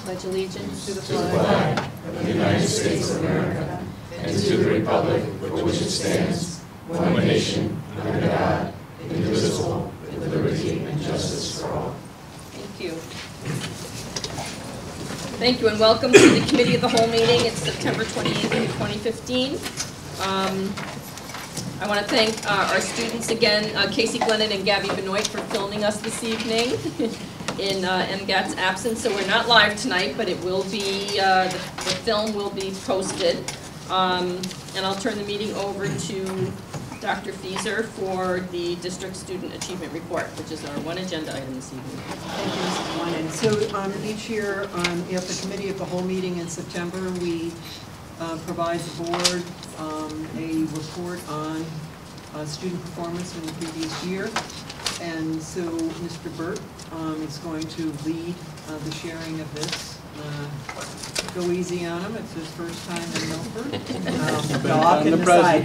Pledge allegiance to the flag of the United States of America and to the republic for which it stands, one nation, under God, indivisible, with liberty and justice for all. Thank you. Thank you, and welcome to the Committee of the Whole meeting. It's September 28th, 2015. I want to thank our students again, Casey Glennon and Gabby Benoit, for filming us this evening in MGAT's absence. So we're not live tonight, but it will be, the film will be posted. And I'll turn the meeting over to Dr. Fieser for the District Student Achievement Report, which is our one agenda item this evening. Thank you, Mrs. Wyman. So each year at the Committee of the Whole meeting in September, we provide the board a report on student performance in the previous year. And so Mr. Burt is going to lead the sharing of this. Go easy on him. It's his first time in Milford. No, off in the side.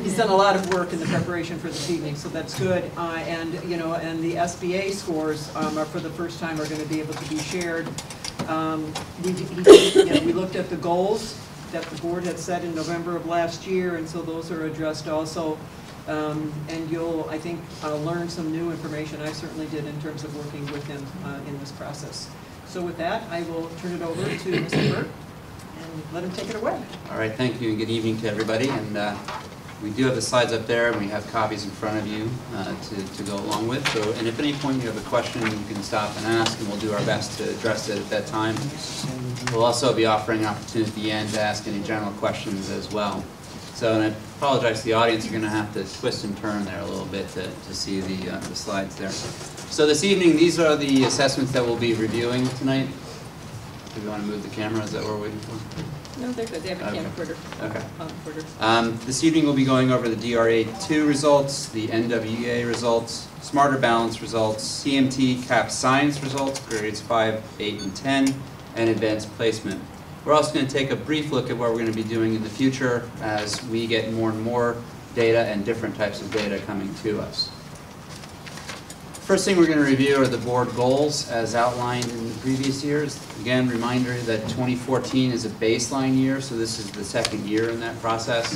He's done a lot of work in the preparation for this evening, so that's good. And the SBA scores are for the first time are going to be able to be shared. We looked at the goals that the board had set in November of last year, and so those are addressed also. And you'll, I think, learn some new information. I certainly did in terms of working with him in this process. So with that, I will turn it over to Mr. Burt and let him take it away. All right, thank you, and good evening to everybody. And we do have the slides up there, and we have copies in front of you to go along with. So, and if at any point you have a question, you can stop and ask, and we'll do our best to address it at that time. We'll also be offering an opportunity at the end to ask any general questions as well. So, and I apologize to the audience, you're going to have to twist and turn there a little bit to see the slides there. So this evening, these are the assessments that we'll be reviewing tonight. Do we want to move the camera? Is that what we're waiting for? No, they're good. They have a camcorder. Okay. This evening we'll be going over the DRA2 results, the NWEA results, Smarter Balance results, CMT CAP Science results, grades 5, 8, and 10, and Advanced Placement. We're also going to take a brief look at what we're going to be doing in the future as we get more and more data and different types of data coming to us. First thing we're going to review are the board goals as outlined in the previous years. Again, reminder that 2014 is a baseline year, so this is the second year in that process.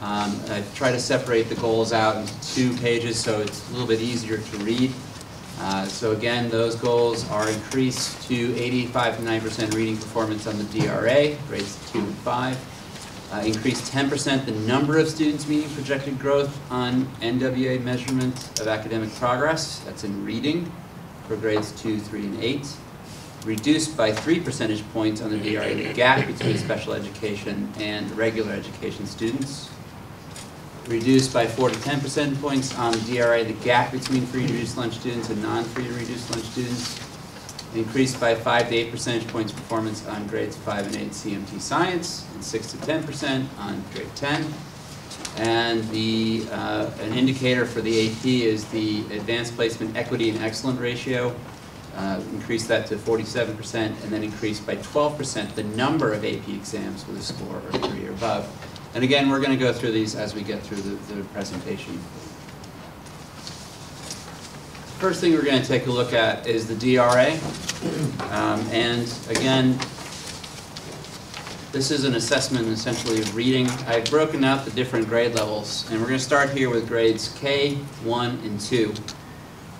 I try to separate the goals out into 2 pages so it's a little bit easier to read. So again, those goals are increased to 85 to 90% reading performance on the DRA, grades 2 and 5. Increased 10% the number of students meeting projected growth on NWEA measurement of academic progress, that's in reading, for grades 2, 3, and 8. Reduced by 3 percentage points on the DRA the gap between special education and regular education students. Reduced by 4 to 10 percentage points on the DRA the gap between free to reduced lunch students and non-free to reduced lunch students. Increased by 5 to 8 percentage points performance on grades 5 and 8 CMT Science, and 6 to 10% on grade 10. And an indicator for the AP is the Advanced Placement Equity and Excellent ratio. Increased that to 47%, and then increased by 12% the number of AP exams with a score of 3 or above. And again, we're going to go through these as we get through the presentation. First thing we're going to take a look at is the DRA. And again, this is an assessment essentially of reading. I've broken out the different grade levels, and we're going to start here with grades K, 1, and 2.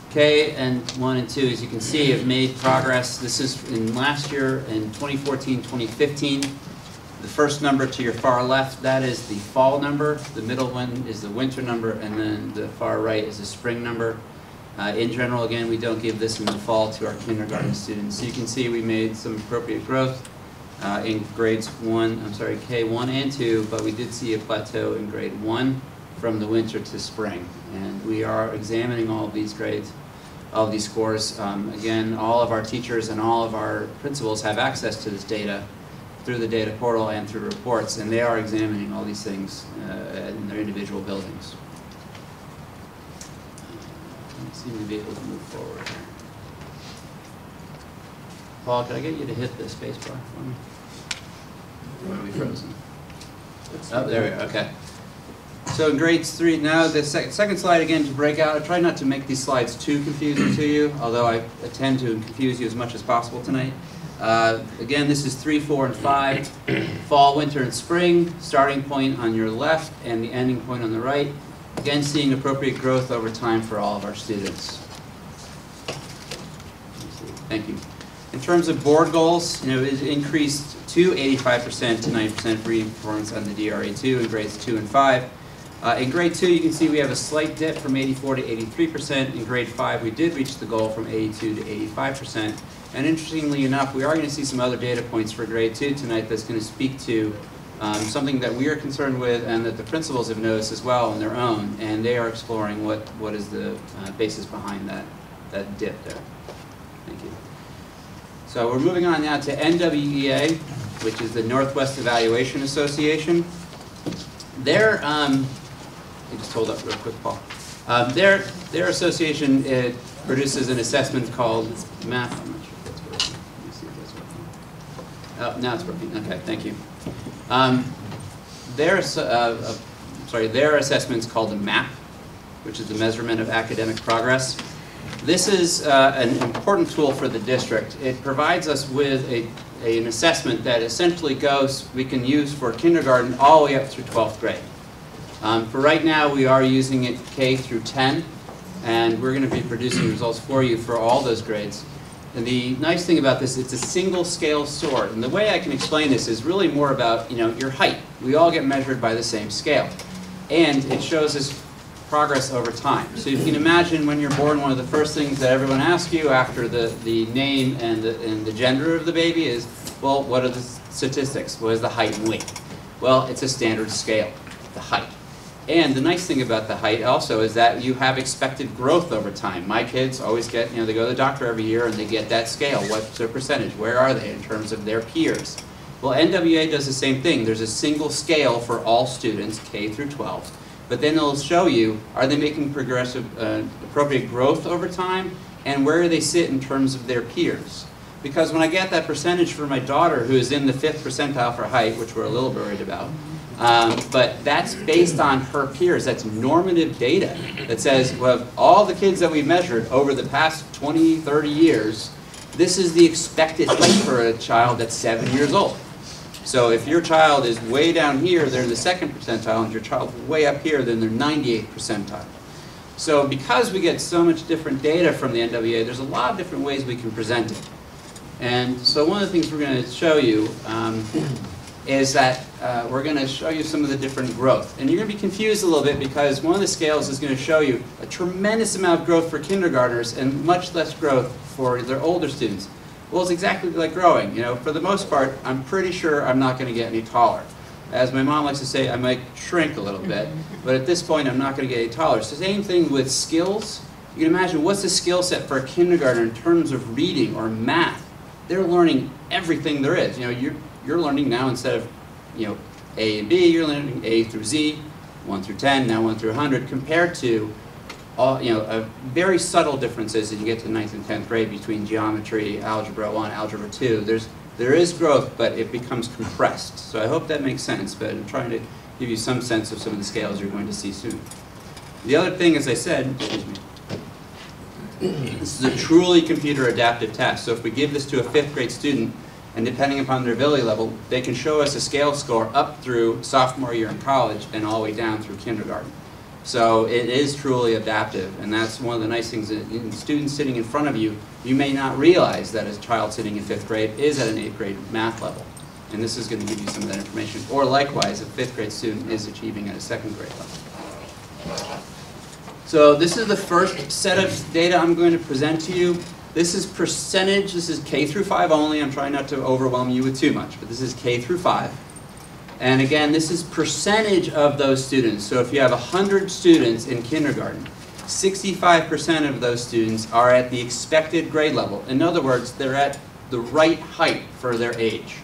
K and 1 and 2, as you can see, have made progress. This is in last year, in 2014-2015. The first number to your far left, that is the fall number. The middle one is the winter number, and then the far right is the spring number. In general, again, we don't give this in the fall to our kindergarten students. So you can see we made some appropriate growth in grades K1 and 2, but we did see a plateau in grade 1 from the winter to spring. And we are examining all of these grades, all of these scores. Again, all of our teachers and all of our principals have access to this data through the data portal and through reports, and they are examining all these things in their individual buildings. Seem to be able to move forward here. Paul, can I get you to hit the space bar for me? Or are we frozen? Oh, there we go. Okay. So in grades 3, now the second slide again to break out. I try not to make these slides too confusing to you, although I tend to confuse you as much as possible tonight. Again, this is 3, 4, and 5. Fall, winter, and spring. Starting point on your left and the ending point on the right. Again, seeing appropriate growth over time for all of our students. Thank you. In terms of board goals, it increased to 85% to 90% for reading performance on the DRA2 in grades 2 and 5. In grade 2, you can see we have a slight dip from 84 to 83%. In grade 5, we did reach the goal from 82 to 85%. And interestingly enough, we are going to see some other data points for grade 2 tonight that's going to speak to something that we are concerned with and that the principals have noticed as well on their own. And they are exploring what is the basis behind that dip there. Thank you. So we're moving on now to NWEA, which is the Northwest Evaluation Association. Their, you just hold up real quick, Paul. Their association produces an assessment called MAP. I'm not sure if that's working. Let me see if that's working. Oh, now it's working. Okay, thank you. Their assessment is called the MAP, which is the Measurement of Academic Progress. This is an important tool for the district. It provides us with an assessment that essentially we can use for kindergarten all the way up through 12th grade. For right now, we are using it K through 10, and we're going to be producing results for you for all those grades. And the nice thing about this, it's a single scale sort. And the way I can explain this is really more about your height. We all get measured by the same scale. And it shows us progress over time. So you can imagine when you're born, one of the first things that everyone asks you after the name and the gender of the baby is, well, what are the statistics? What is the height and weight? Well, it's a standard scale, the height. And the nice thing about the height also is that you have expected growth over time. My kids always get, they go to the doctor every year and they get that scale. What's their percentage? Where are they in terms of their peers? Well, NWEA does the same thing. There's a single scale for all students, K through 12. But then it'll show you, are they making appropriate growth over time, and where do they sit in terms of their peers? Because when I get that percentage for my daughter, who is in the 5th percentile for height, which we're a little worried about, but that's based on her peers. That's normative data that says, well, all the kids that we've measured over the past 20, 30 years, this is the expected height for a child that's 7 years old. So if your child is way down here, they're in the 2nd percentile, and your child is way up here, then they're 98th percentile. So because we get so much different data from the NWEA, there's a lot of different ways we can present it. And so one of the things we're going to show you is that we're going to show you some of the different growth. And you're going to be confused a little bit because one of the scales is going to show you a tremendous amount of growth for kindergartners and much less growth for their older students. Well, it's exactly like growing. For the most part, I'm pretty sure I'm not going to get any taller. As my mom likes to say, I might shrink a little bit, but at this point, I'm not going to get any taller. It's the same thing with skills. You can imagine, what's the skill set for a kindergartner in terms of reading or math? They're learning everything there is. You're learning now instead of A and B, you're learning A through Z, 1 through 10, now 1 through 100, compared to very subtle differences as you get to 9th and 10th grade between geometry, algebra 1, algebra 2. There is growth, but it becomes compressed. So I hope that makes sense, but I'm trying to give you some sense of some of the scales you're going to see soon. The other thing, as I said, excuse me, this is a truly computer adaptive test. So if we give this to a 5th grade student, and depending upon their ability level, they can show us a scale score up through sophomore year in college and all the way down through kindergarten. So it is truly adaptive, and that's one of the nice things. In students sitting in front of you, you may not realize that a child sitting in 5th grade is at an 8th grade math level. And this is going to give you some of that information. Or likewise, a 5th grade student is achieving at a 2nd grade level. So this is the first set of data I'm going to present to you. This is percentage. This is K through 5 only. I'm trying not to overwhelm you with too much, but this is K through 5. And again, this is percentage of those students. So if you have 100 students in kindergarten, 65% of those students are at the expected grade level. In other words, they're at the right height for their age.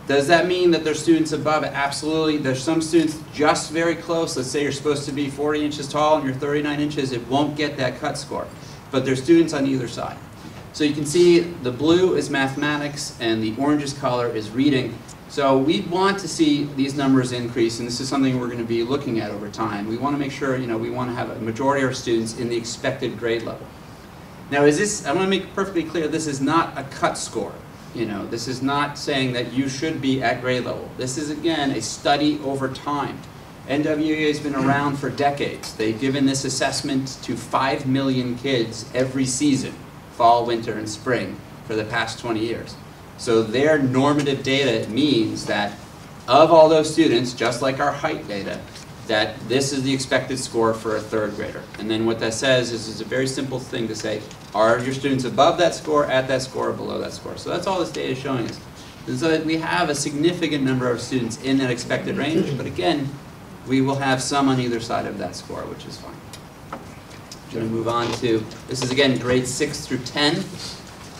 Does that mean that there's students above it? Absolutely. There's some students just very close. Let's say you're supposed to be 40 inches tall and you're 39 inches. It won't get that cut score. But there's students on either side. So you can see the blue is mathematics and the orangish color is reading. So we want to see these numbers increase, and this is something we're going to be looking at over time. We want to make sure, we want to have a majority of our students in the expected grade level. Now, I want to make perfectly clear, this is not a cut score. This is not saying that you should be at grade level. This is, again, a study over time. NWEA has been around for decades. They've given this assessment to 5 million kids every season, fall, winter, and spring, for the past 20 years. So their normative data means that of all those students, just like our height data, that this is the expected score for a third grader. And then what that says is it's a very simple thing to say, are your students above that score, at that score, or below that score? So that's all this data is showing us. And so that we have a significant number of students in that expected range, but again, we will have some on either side of that score, which is fine. I'm going to move on to, this is again grades 6 through 10.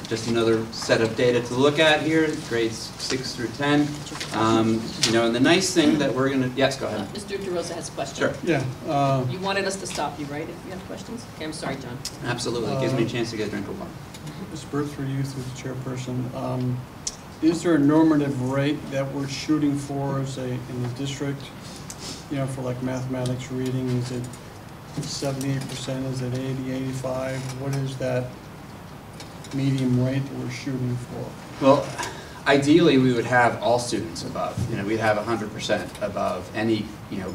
Just another set of data to look at here, grades 6 through 10. And the nice thing that we're going to, yes, go ahead. Mr. DeRosa has a question. Sure. Yeah. You wanted us to stop you, right, if you have questions? Okay, I'm sorry, John. Absolutely. It gives me a chance to get a drink of water. Ms. Bertford, you through the chairperson. Is there a normative rate that we're shooting for, say, in the district? For like mathematics reading, is it 78%, is it 80, 85? What is that medium rate that we're shooting for? Well, ideally we would have all students above. We'd have 100% above any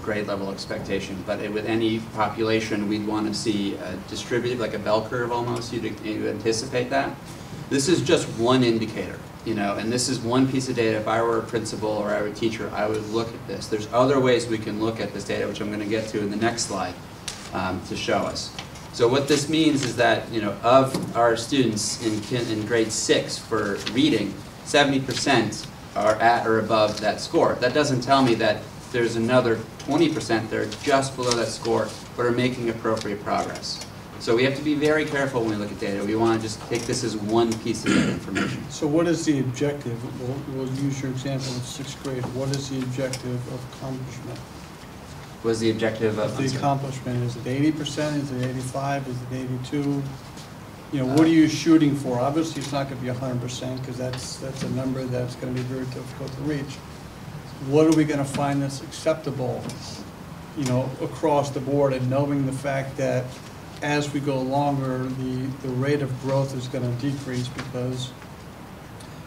grade level expectation. But with any population, we'd want to see distributed, like a bell curve almost. You'd anticipate that. This is just one indicator. And this is one piece of data. If I were a principal or I were a teacher, I would look at this. There's other ways we can look at this data, which I'm going to get to in the next slide to show us. So what this means is that, of our students in grade 6 for reading, 70% are at or above that score. That doesn't tell me that there's another 20% that are just below that score but are making appropriate progress. So we have to be very careful when we look at data. We want to just take this as one piece of data information. So what is the objective? We'll use your example of 6th grade. What is the objective of accomplishment? What is the objective of The accomplishment, is it 80%, is it 85, is it 82? What are you shooting for? Obviously, it's not going to be 100% because that's a number that's going to be very difficult to reach. What are we going to find that's acceptable, across the board, and knowing the fact that as we go longer, the rate of growth is going to decrease because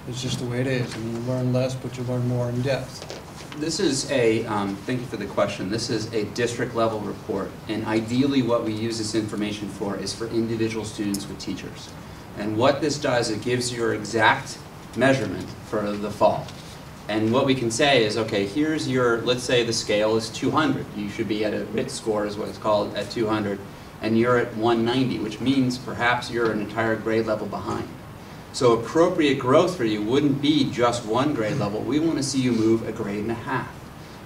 it's just the way it is. You learn less, but you learn more in depth. This is thank you for the question. This is a district level report, and ideally what we use this information for is for individual students with teachers. And what this does, it gives your exact measurement for the fall. And what we can say is, okay, here's your, let's say the scale is 200. You should be at a RIT score is what it's called at 200, and you're at 190, which means perhaps you're an entire grade level behind. So appropriate growth for you wouldn't be just one grade level. We want to see you move a grade and a half.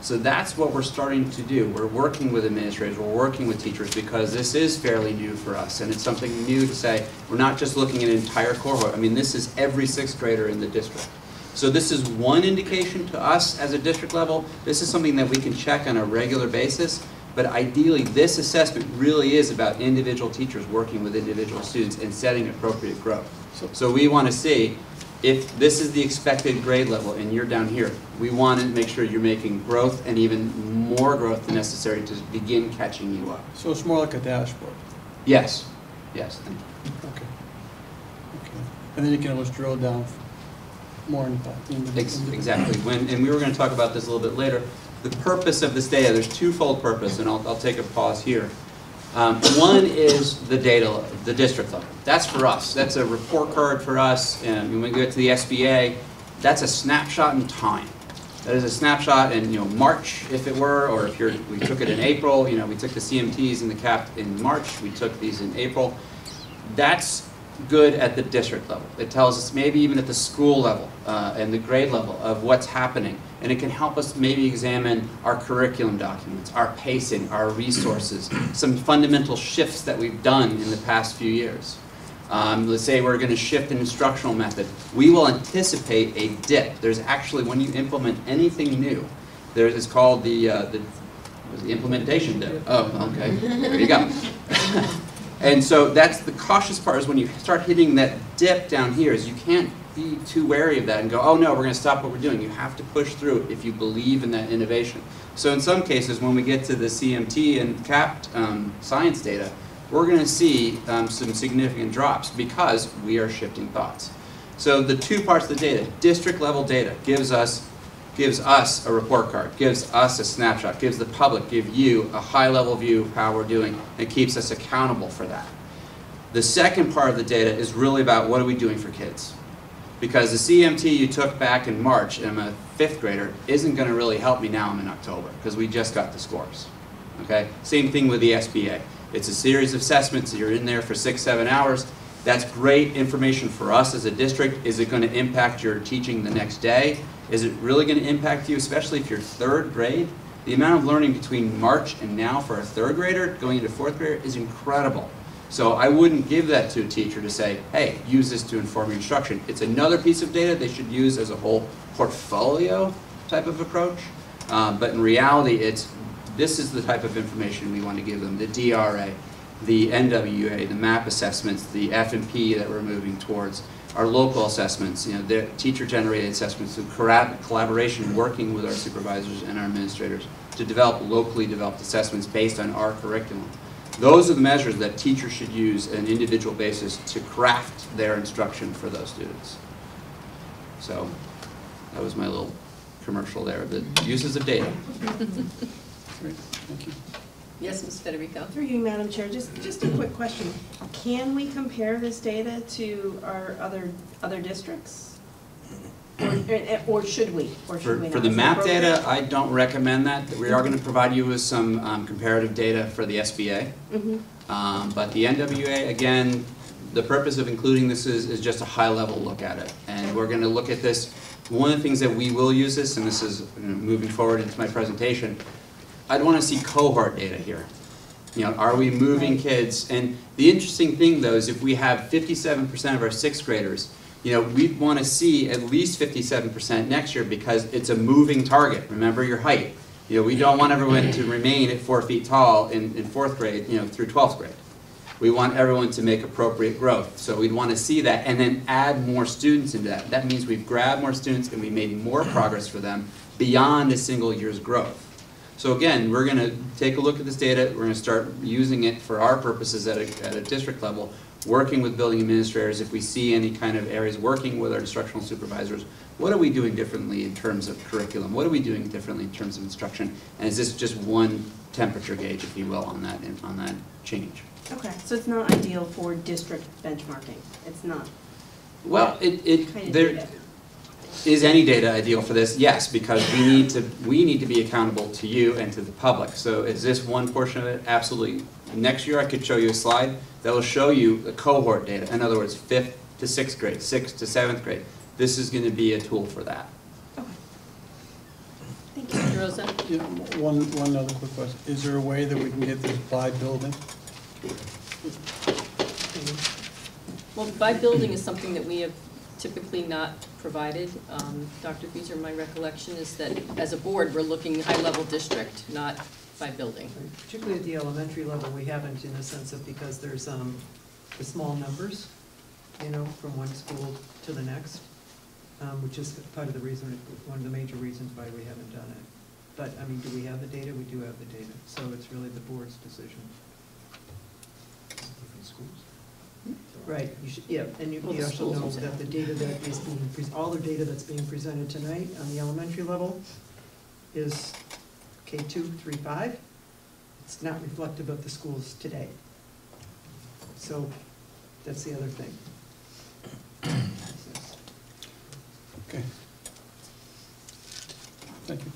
So that's what we're starting to do. We're working with administrators, we're working with teachers because this is fairly new for us, and it's something new to say we're not just looking at an entire cohort. I mean, this is every 6th grader in the district. So this is one indication to us as a district level. This is something that we can check on a regular basis. But ideally, this assessment really is about individual teachers working with individual students and setting appropriate growth. So we want to see if this is the expected grade level and you're down here, we want to make sure you're making growth and even more growth than necessary to begin catching you up. So it's more like a dashboard. Yes. Yes. Okay. And then you can always drill down more into that. Exactly. And we were going to talk about this a little bit later. The purpose of this data, there's twofold purpose, and I'll take a pause here. One is the data, the district level. That's for us. That's a report card for us. And when we get to the SBA, that's a snapshot in time. That is a snapshot in March, if it were, or if we took it in April. We took the CMTs and the CAP in March. We took these in April. That's good at the district level. It tells us maybe even at the school level and the grade level of what's happening. And it can help us maybe examine our curriculum documents, our pacing, our resources, some fundamental shifts that we've done in the past few years. Let's say we're going to shift an instructional method. We will anticipate a dip. There's actually, when you implement anything new, it's called the implementation dip. Oh, okay. There you go. And so that's the cautious part, is when you start hitting that dip down here, is you can't be too wary of that and go, oh no, we're going to stop what we're doing. You have to push through if you believe in that innovation. So in some cases, when we get to the CMT and CAP science data, we're going to see some significant drops because we are shifting thoughts. So the two parts of the data, district level data gives us a report card, gives us a snapshot, gives the public, give you a high level view of how we're doing, and keeps us accountable for that. The second part of the data is really about what are we doing for kids. Because the CMT you took back in March, and I'm a 5th grader, isn't going to really help me now I'm in October, because we just got the scores. Okay? Same thing with the SBA. It's a series of assessments, you're in there for 6-7 hours. That's great information for us as a district. Is it going to impact your teaching the next day? Is it really going to impact you, especially if you're 3rd grade? The amount of learning between March and now for a 3rd grader going into 4th grader is incredible. So I wouldn't give that to a teacher to say, hey, use this to inform your instruction. It's another piece of data they should use as a whole portfolio type of approach. But in reality, this is the type of information we want to give them, the DRA, the NWA, the MAP assessments, the F&P that we're moving towards, our local assessments, the teacher-generated assessments, the collaboration working with our supervisors and our administrators to develop locally developed assessments based on our curriculum. Those are the measures that teachers should use on an individual basis to craft their instruction for those students. So that was my little commercial there, the uses of data. Great, thank you. Yes, Ms. Federico? Through you, Madam Chair, just a quick question. Can we compare this data to our other districts? Or should we? Or should we not? For the Is it MAP appropriate? data, I don't recommend that. We are going to provide you with some comparative data for the SBA. But the NWA, again, the purpose of including this is just a high-level look at it. And we're going to look at this. One of the things that we will use this, and this is moving forward into my presentation, I'd want to see cohort data here. Are we moving kids? And the interesting thing, though, is if we have 57% of our 6th graders, we'd want to see at least 57% next year because it's a moving target. Remember your height. We don't want everyone to remain at 4 feet tall in 4th grade, through 12th grade. We want everyone to make appropriate growth. So we'd want to see that and then add more students into that. That means we've grabbed more students and we made more progress for them beyond a single year's growth. So again, we're going to take a look at this data. We're going to start using it for our purposes at a district level, working with building administrators. If we see any kind of areas working with our instructional supervisors, what are we doing differently in terms of curriculum? What are we doing differently in terms of instruction? And is this just one temperature gauge, if you will, on that change? Okay, so it's not ideal for district benchmarking. It's not. Well, Kind of there data. is any data ideal for this? Yes, because we need to be accountable to you and to the public. So is this one portion of it? Absolutely. Next year I could show you a slide that will show you the cohort data. In other words, 5th to 6th grade, 6th to 7th grade. This is going to be a tool for that. Okay. Thank you. Mr. Rosa? Yeah, one other quick question. Is there a way that we can get this by building? Well, by building is something that we have typically not provided. Dr. Fieser, my recollection is that as a board, we're looking high-level district, not by building. Particularly at the elementary level, we haven't in the sense of because there's the small numbers, from one school to the next, which is part of the reason, one of the major reasons why we haven't done it. But, I mean, do we have the data? We do have the data, so it's really the board's decision. Different schools. Right, you should, yeah, and you Well, the also schools know will say. that the data that is being, all the data that's being presented tonight on the elementary level is K2, 3, 5. It's not reflective of the schools today. So that's the other thing. Okay. Thank you.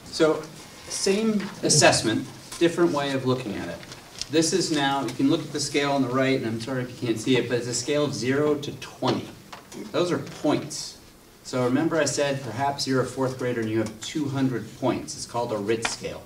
So same assessment, different way of looking at it. This is now, you can look at the scale on the right, and I'm sorry if you can't see it, but it's a scale of 0 to 20. Those are points. So remember I said perhaps you're a 4th grader and you have 200 points. It's called a RIT scale.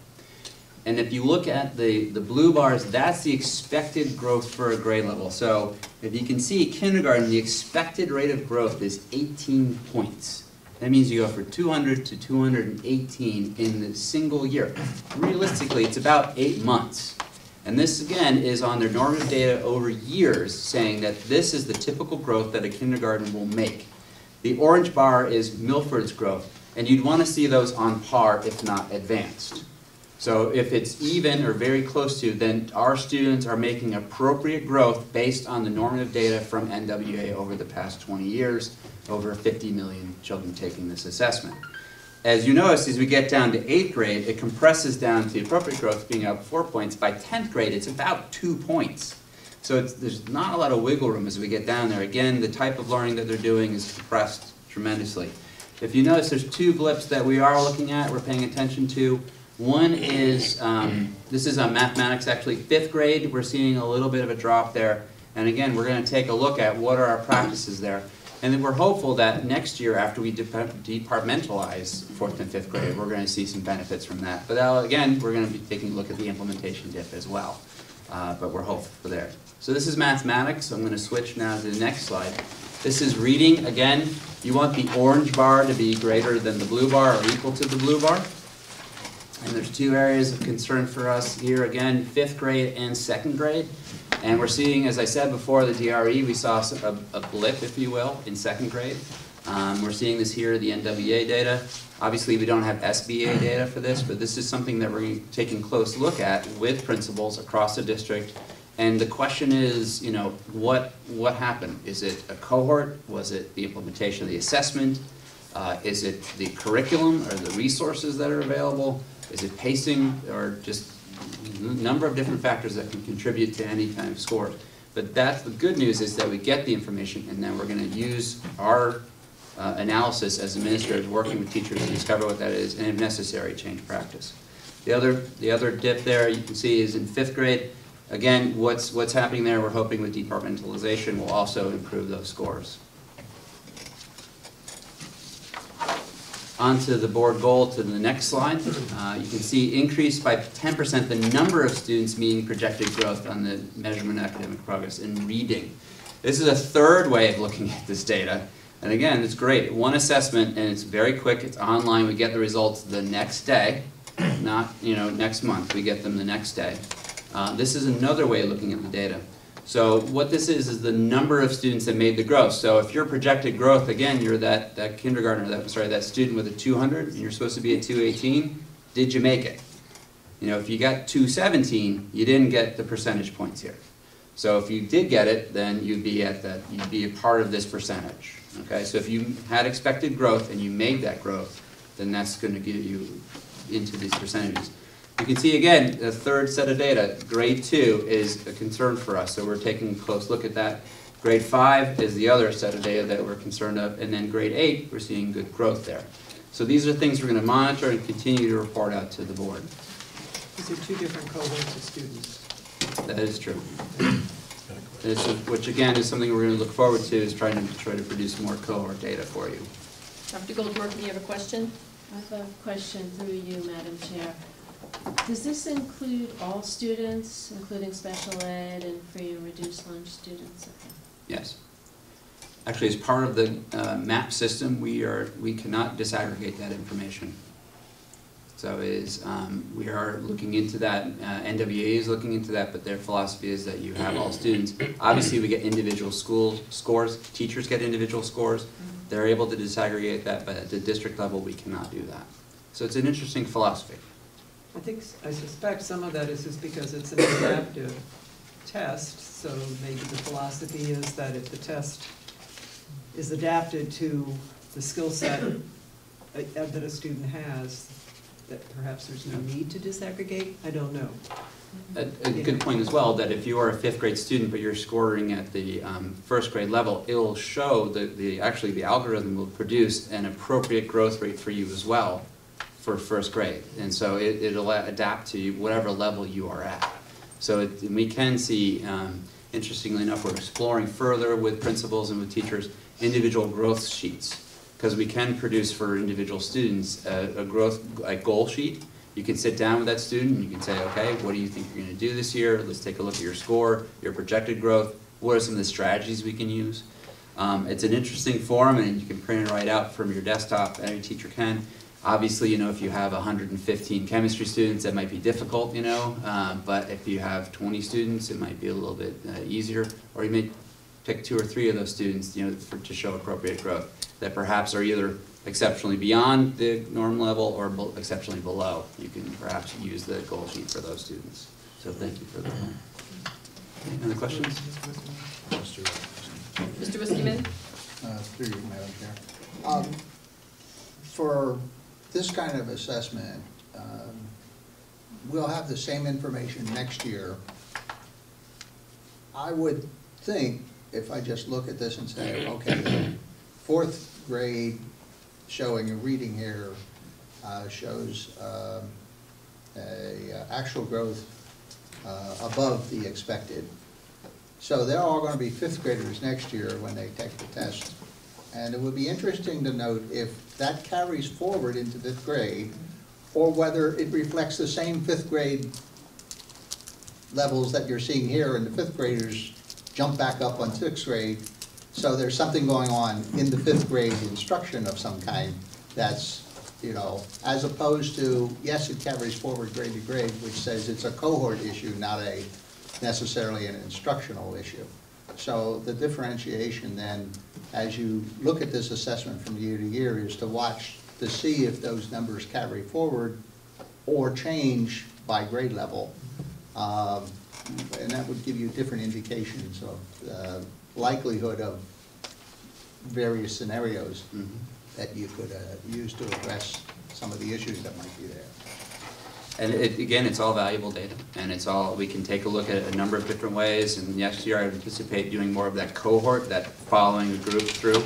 And if you look at the blue bars, that's the expected growth for a grade level. So if you can see kindergarten, the expected rate of growth is 18 points. That means you go from 200 to 218 in the single year. Realistically, it's about 8 months. And this, again, is on their normative data over years, saying that this is the typical growth that a kindergarten will make. The orange bar is Milford's growth, and you'd want to see those on par, if not advanced. So if it's even or very close to, then our students are making appropriate growth based on the normative data from NWA over the past 20 years, over 50 million children taking this assessment. As you notice, as we get down to 8th grade, it compresses down to appropriate growth being up 4 points. By 10th grade, it's about 2 points. So there's not a lot of wiggle room as we get down there. Again, the type of learning that they're doing is compressed tremendously. If you notice, there's 2 blips that we are looking at, we're paying attention to. One is, this is on mathematics actually, 5th grade, we're seeing a little bit of a drop there. And again, we're going to take a look at what are our practices there. And then we're hopeful that next year, after we departmentalize 4th and 5th grade, we're going to see some benefits from that. But again, we're going to be taking a look at the implementation dip as well. But we're hopeful for there. So this is mathematics. So I'm going to switch now to the next slide. This is reading. Again, you want the orange bar to be greater than the blue bar or equal to the blue bar. And there's 2 areas of concern for us here. Again, 5th grade and 2nd grade. And we're seeing, as I said before, the DRE, we saw a blip, if you will, in 2nd grade. We're seeing this here, the NWA data. Obviously, we don't have SBA data for this, but this is something that we're taking a close look at with principals across the district. And the question is, you know, what happened? Is it a cohort? Was it the implementation of the assessment? Is it the curriculum or the resources that are available? Is it pacing, or just a number of different factors that can contribute to any kind of score? But that's the good news, is that we get the information, and then we're going to use our analysis as administrators working with teachers to discover what that is, and if necessary, change practice. The other dip there you can see is in 5th grade. Again, what's happening there, we're hoping with departmentalization will also improve those scores. Onto the board goal, to the next slide. You can see increase by 10% the number of students meeting projected growth on the measurement of academic progress in reading. This is a 3rd way of looking at this data. And again, it's great. 1 assessment, and it's very quick. It's online. We get the results the next day, not next month. We get them the next day. This is another way of looking at the data. So what this is the number of students that made the growth. So if your projected growth, again, you're that kindergartner, that student with a 200, and you're supposed to be at 218, did you make it? You know, if you got 217, you didn't get the percentage points here. So if you did get it, then you'd be a part of this percentage. Okay, so if you had expected growth and you made that growth, then that's going to get you into these percentages. You can see again, the 3rd set of data, grade 2 is a concern for us, so we're taking a close look at that. Grade 5 is the other set of data that we're concerned of, and then grade 8, we're seeing good growth there. So these are things we're going to monitor and continue to report out to the board. These are 2 different cohorts of students. That is true. Which again is something we're going to look forward to, is try to produce more cohort data for you. Dr. Goldberg, you have a question? I have a question through you, Madam Chair. Does this include all students, including special ed and free and reduced lunch students? Okay. Yes. Actually, as part of the MAP system, we cannot disaggregate that information. So we are looking into that. NWA is looking into that, but their philosophy is that you have all students. Obviously, we get individual school scores. Teachers get individual scores. They're able to disaggregate that, but at the district level, we cannot do that. So it's an interesting philosophy. I suspect some of that is just because it's an adaptive test, so maybe the philosophy is that if the test is adapted to the skill set that a student has, that perhaps there's no need to disaggregate. I don't know. A good point as well, that if you are a 5th grade student but you're scoring at the 1st grade level, it will show that actually the algorithm will produce an appropriate growth rate for you as well for 1st grade. And so it'll adapt to whatever level you are at. So we can see, interestingly enough, we're exploring further with principals and with teachers individual growth sheets, because we can produce for individual students a growth goal sheet. You can sit down with that student and you can say, okay, what do you think you're going to do this year? Let's take a look at your score, your projected growth. What are some of the strategies we can use? It's an interesting form, and you can print it right out from your desktop. Any teacher can. Obviously, if you have 115 chemistry students, that might be difficult, but if you have 20 students, it might be a little bit easier. Or you may pick 2 or 3 of those students, to show appropriate growth that perhaps are either exceptionally beyond the norm level or exceptionally below. You can perhaps use the goal sheet for those students. So thank you for that. Any other questions? Mr. Wiskieman? Through you, Madam Chair. For this kind of assessment, we'll have the same information next year. I would think, if I just look at this and say, okay, the fourth grade showing a reading here shows actual growth above the expected. So they're all going to be fifth graders next year when they take the test. And it would be interesting to note if that carries forward into fifth grade, or whether it reflects the same fifth grade levels that you're seeing here, and the fifth graders jump back up on sixth grade. So there's something going on in the fifth grade instruction of some kind that's, you know, as opposed to, yes, it carries forward grade to grade, which says it's a cohort issue, not a necessarily an instructional issue. So the differentiation then, as you look at this assessment from year to year, is to watch to see if those numbers carry forward or change by grade level. And that would give you different indications of likelihood of various scenarios that you could use to address some of the issues that might be there. And again, it's all valuable data, and it's all, we can take a look at it a number of different ways, and next year I would anticipate doing more of that cohort, that following the group through,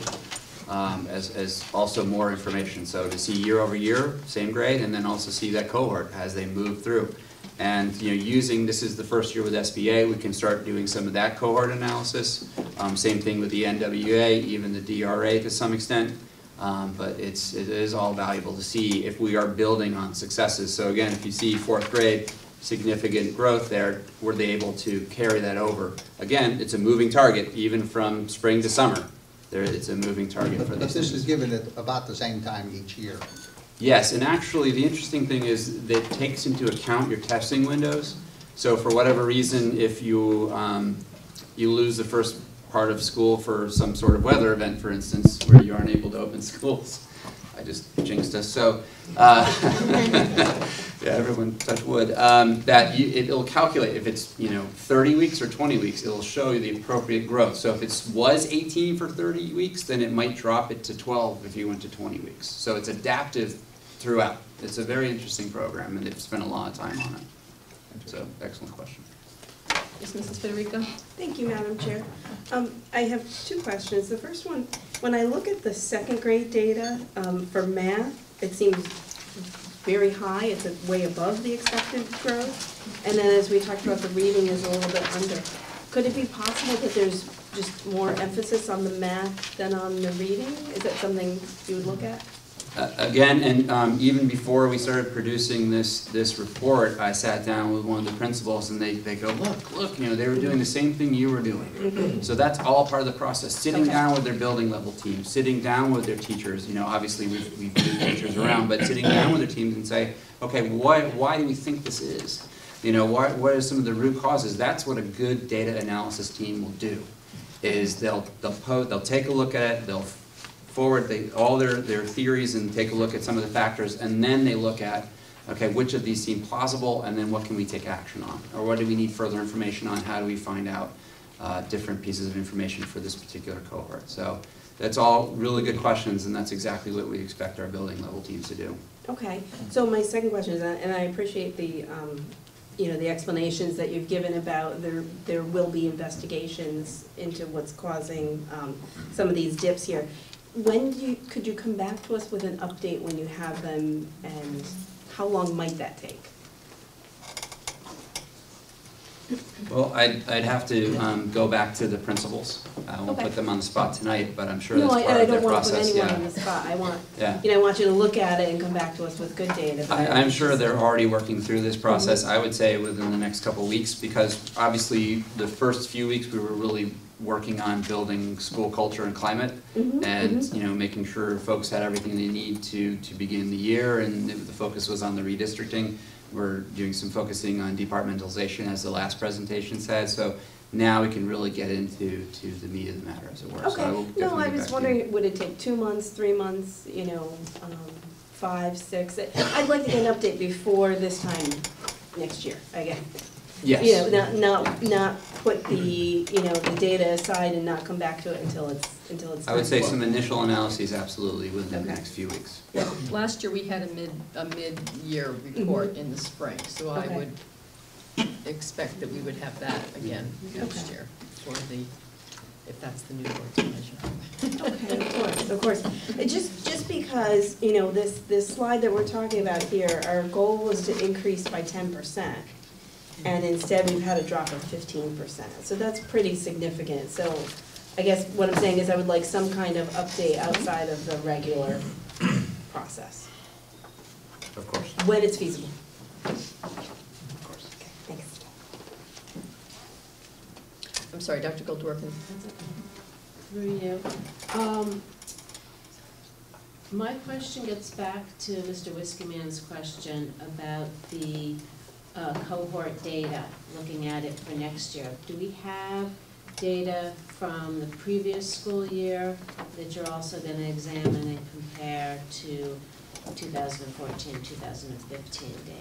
as also more information. So to see year over year, same grade, and then also see that cohort as they move through. And you know, using, this is the first year with SBA, we can start doing some of that cohort analysis. Same thing with the NWA, even the DRA to some extent. But it is all valuable to see if we are building on successes. So again, if you see fourth grade, significant growth there, were they able to carry that over? Again, it's a moving target, even from spring to summer. It's a moving target for But these this things. is given at about the same time each year. Yes, and actually the interesting thing is that it takes into account your testing windows. So for whatever reason, if you you lose the first part of school for some sort of weather event, for instance, where you aren't able to open schools. I just jinxed us. So, yeah, everyone touch wood. It'll calculate if it's 30 weeks or 20 weeks. It'll show you the appropriate growth. So if it was 18 for 30 weeks, then it might drop it to 12 if you went to 20 weeks. So it's adaptive throughout. It's a very interesting program, and they've spent a lot of time on it. So, excellent question. Yes, Mrs. Federico? Thank you, Madam Chair. I have two questions. The first one, when I look at the second grade data for math, it seems very high. It's way above the expected growth. And then as we talked about, the reading is a little bit under. Could it be possible that there's just more emphasis on the math than on the reading? Is that something you would look at? Again, and even before we started producing this report, I sat down with one of the principals, and they go, look, they were doing the same thing you were doing. So that's all part of the process. Sitting down with their building level team, sitting down with their teachers. Obviously we've moved teachers around, but sitting down with their teams and say, okay, why do we think this is? What are some of the root causes? That's what a good data analysis team will do. Is they'll take a look at it, they'll forward all their theories and take a look at some of the factors, and then they look at, okay, which of these seem plausible, and then what can we take action on? Or what do we need further information on? How do we find out different pieces of information for this particular cohort? So that's all really good questions, and that's exactly what we expect our building level teams to do. Okay, so my second question is, and I appreciate the the explanations that you've given about there will be investigations into what's causing some of these dips here. Could you come back to us with an update when you have them, and how long might that take? Well, I'd have to go back to the principals. I won't put them on the spot tonight, but I'm sure that's part of their process. No, I don't want to put anyone on the spot. I want, I want you to look at it and come back to us with good data. I'm sure they're already working through this process, I would say within the next couple of weeks, because obviously the first few weeks we were really working on building school culture and climate, and making sure folks had everything they need to begin the year, and the focus was on the redistricting. we're doing some focusing on departmentalization, as the last presentation said, so now we can really get into the meat of the matter, as it were. So I will Okay, no, definitely I get was back to you. wondering, would it take 2 months, 3 months, 5, 6? I'd like to get an update before this time next year, again. Yes. Not put the, the data aside and not come back to it until it's I would say time. some initial analyses, absolutely, within the next few weeks. Yeah, last year we had a mid-year report in the spring, so I Okay. would expect that we would have that again next Okay. year for the, if that's the new board's measure. Okay, of course. Just because, this slide that we're talking about here, our goal was to increase by 10%. And instead, we've had a drop of 15%. So that's pretty significant. So I guess what I'm saying is I would like some kind of update outside of the regular process, Of course. when it's feasible. Of course. Thanks. I'm sorry, Dr. Goldworth. Through you. My question gets back to Mr. Whiskeyman's question about the cohort data, looking at it for next year. Do we have data from the previous school year that you're also going to examine and compare to 2014, 2015 data?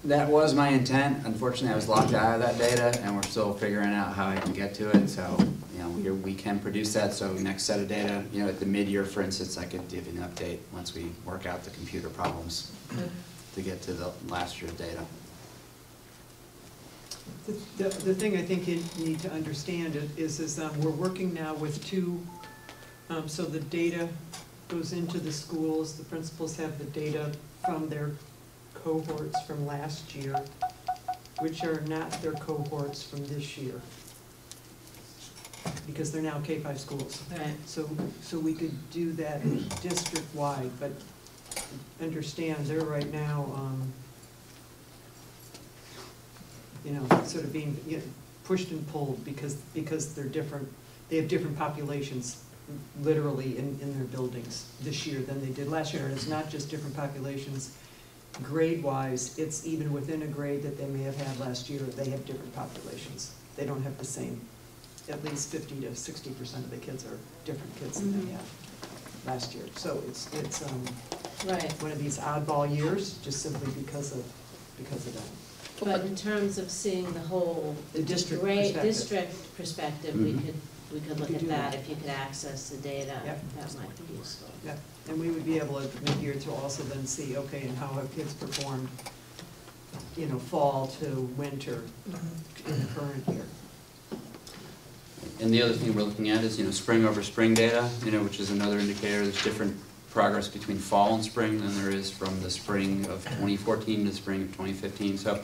That was my intent. Unfortunately, I was locked out of that data, and we're still figuring out how I can get to it. So, we can produce that. So next set of data, at the mid-year, for instance, I could give you an update once we work out the computer problems to get to the last year's data. The thing I think you need to understand is we're working now with two, so the data goes into the schools, the principals have the data from their cohorts from last year, which are not their cohorts from this year, because they're now K-5 schools. Right. So we could do that district-wide, but understand they're right now, sort of being pushed and pulled because they're different, they have different populations literally in their buildings this year than they did last year. And it's not just different populations grade-wise, it's even within a grade that they may have had last year, they have different populations. They don't have the same, at least 50 to 60% of the kids are different kids than they had last year. So it's Right. one of these oddball years, just simply because of that. But in terms of seeing the whole The district grade, perspective. district perspective, Mhm. we could look could at do that. that. If you could access the data, Yep. that might be useful. Yeah, and we would be able at mid-year to also then see, okay, and how have kids performed, fall to winter in the current year. And the other thing we're looking at is, spring over spring data, which is another indicator. There's different progress between fall and spring than there is from the spring of 2014 to the spring of 2015. So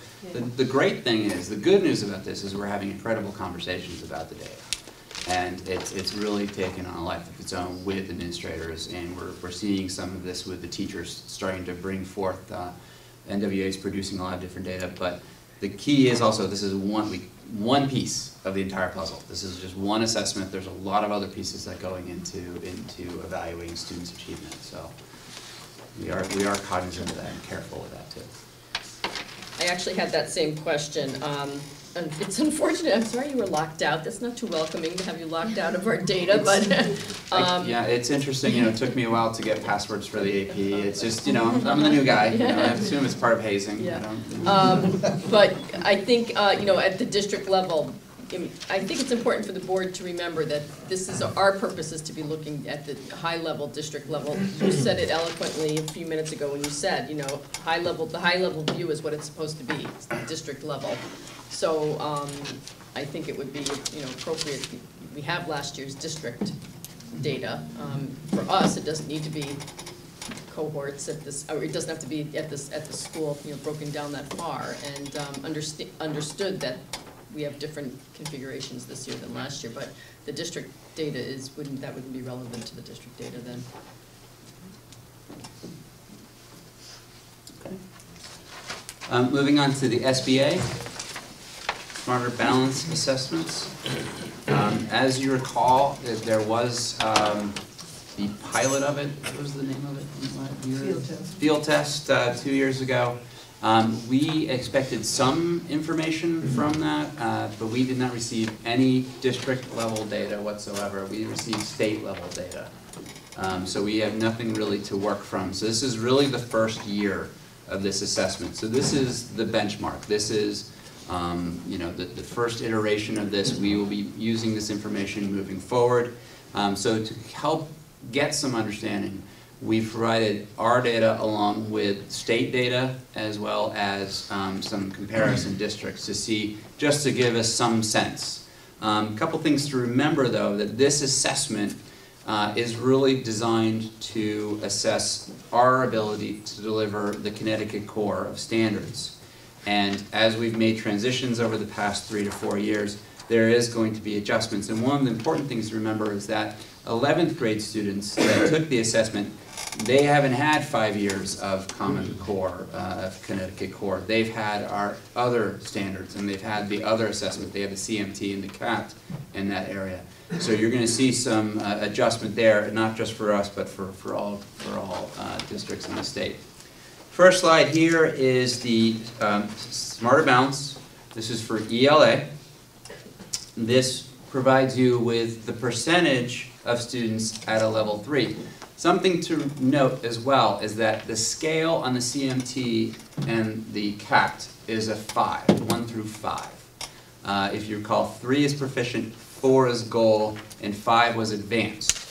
the great thing is, the good news about this is we're having incredible conversations about the data. And it's really taken on a life of its own with administrators, and we're seeing some of this with the teachers starting to bring forth, NWA is producing a lot of different data, but the key is also, this is one piece of the entire puzzle. This is just one assessment. There's a lot of other pieces that going into evaluating students' achievement. So we are cognizant of that and careful with that too. I actually had that same question. And it's unfortunate, I'm sorry you were locked out. That's not too welcoming to have you locked out of our data, but. Yeah, it's interesting, it took me a while to get passwords for the AP. It's just, I'm the new guy, I assume it's part of hazing. Yeah. I don't. But I think, at the district level, I think it's important for the board to remember that this is, our purpose is to be looking at the high level, district level. You said it eloquently a few minutes ago when you said, the high level view is what it's supposed to be, it's the district level. So I think it would be, appropriate, we have last year's district data. For us, it doesn't need to be cohorts at this, or it doesn't have to be at the school, broken down that far, and understood that we have different configurations this year than last year, but the district data wouldn't be relevant to the district data then. Okay. Moving on to the SBA, Smarter Balance Assessments. As you recall, there was the pilot of it. What was the name of it? Field test. Field test 2 years ago. We expected some information from that, but we did not receive any district-level data whatsoever. We received state-level data. So we have nothing really to work from. So this is really the first year of this assessment. So this is the benchmark. This is the first iteration of this. We will be using this information moving forward. So to help get some understanding, we've provided our data along with state data as well as some comparison districts to see, just to give us some sense. A couple things to remember though, that this assessment is really designed to assess our ability to deliver the Connecticut core of standards. And as we've made transitions over the past 3 to 4 years, there is going to be adjustments. And one of the important things to remember is that 11th grade students that took the assessment, they haven't had 5 years of Common Core, of Connecticut core. They've had our other standards, and they've had the other assessment. They have the CMT and the CAT in that area. So you're going to see some adjustment there, not just for us, but for all districts in the state. First slide here is the Smarter Balance. This is for ELA. This provides you with the percentage of students at a level 3. Something to note as well is that the scale on the CMT and the CAT is a 5, 1 through 5. If you recall, 3 is proficient, 4 is goal, and 5 was advanced.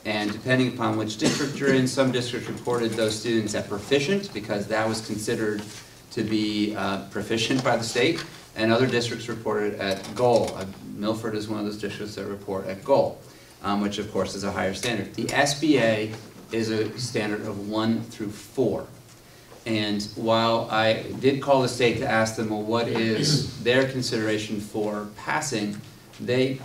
And depending upon which district you're in, some districts reported those students at proficient because that was considered to be proficient by the state, and other districts reported at goal. Milford is one of those districts that report at goal, which of course is a higher standard. The SBA is a standard of 1 through 4. And while I did call the state to ask them, well, what is their consideration for passing, they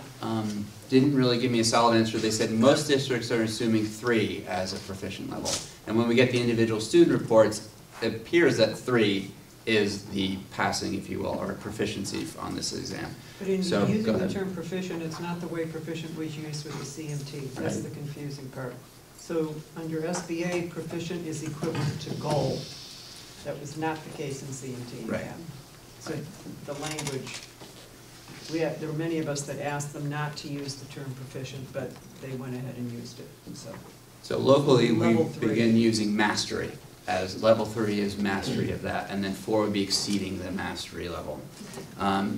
didn't really give me a solid answer. They said most districts are assuming 3 as a proficient level. And when we get the individual student reports, it appears that 3 is the passing, if you will, or proficiency on this exam. But in So, using go the ahead. term proficient, it's not the way proficient was used with the CMT. That's Right. the confusing part. So under SBA, proficient is equivalent to goal. That was not the case in CMT. and Right. CAT. So the language, there were many of us that asked them not to use the term proficient, but they went ahead and used it, so. So locally, we Level 3. begin using mastery, as level 3 is mastery of that, and then 4 would be exceeding the mastery level.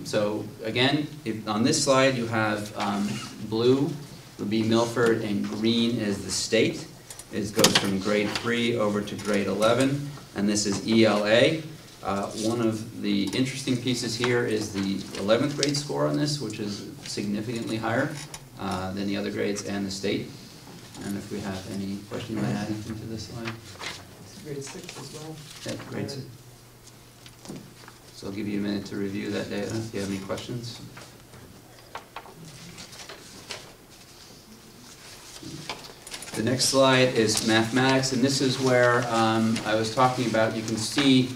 So again, on this slide you have blue would be Milford and green is the state. It goes from grade 3 over to grade 11, and this is ELA. One of the interesting pieces here is the 11th grade score on this, which is significantly higher than the other grades and the state. And if we have any question, you might add anything to this slide? It's grade 6 as well. Yeah, grade 6. So I'll give you a minute to review that data if you have any questions. The next slide is mathematics, and this is where I was talking about, you can see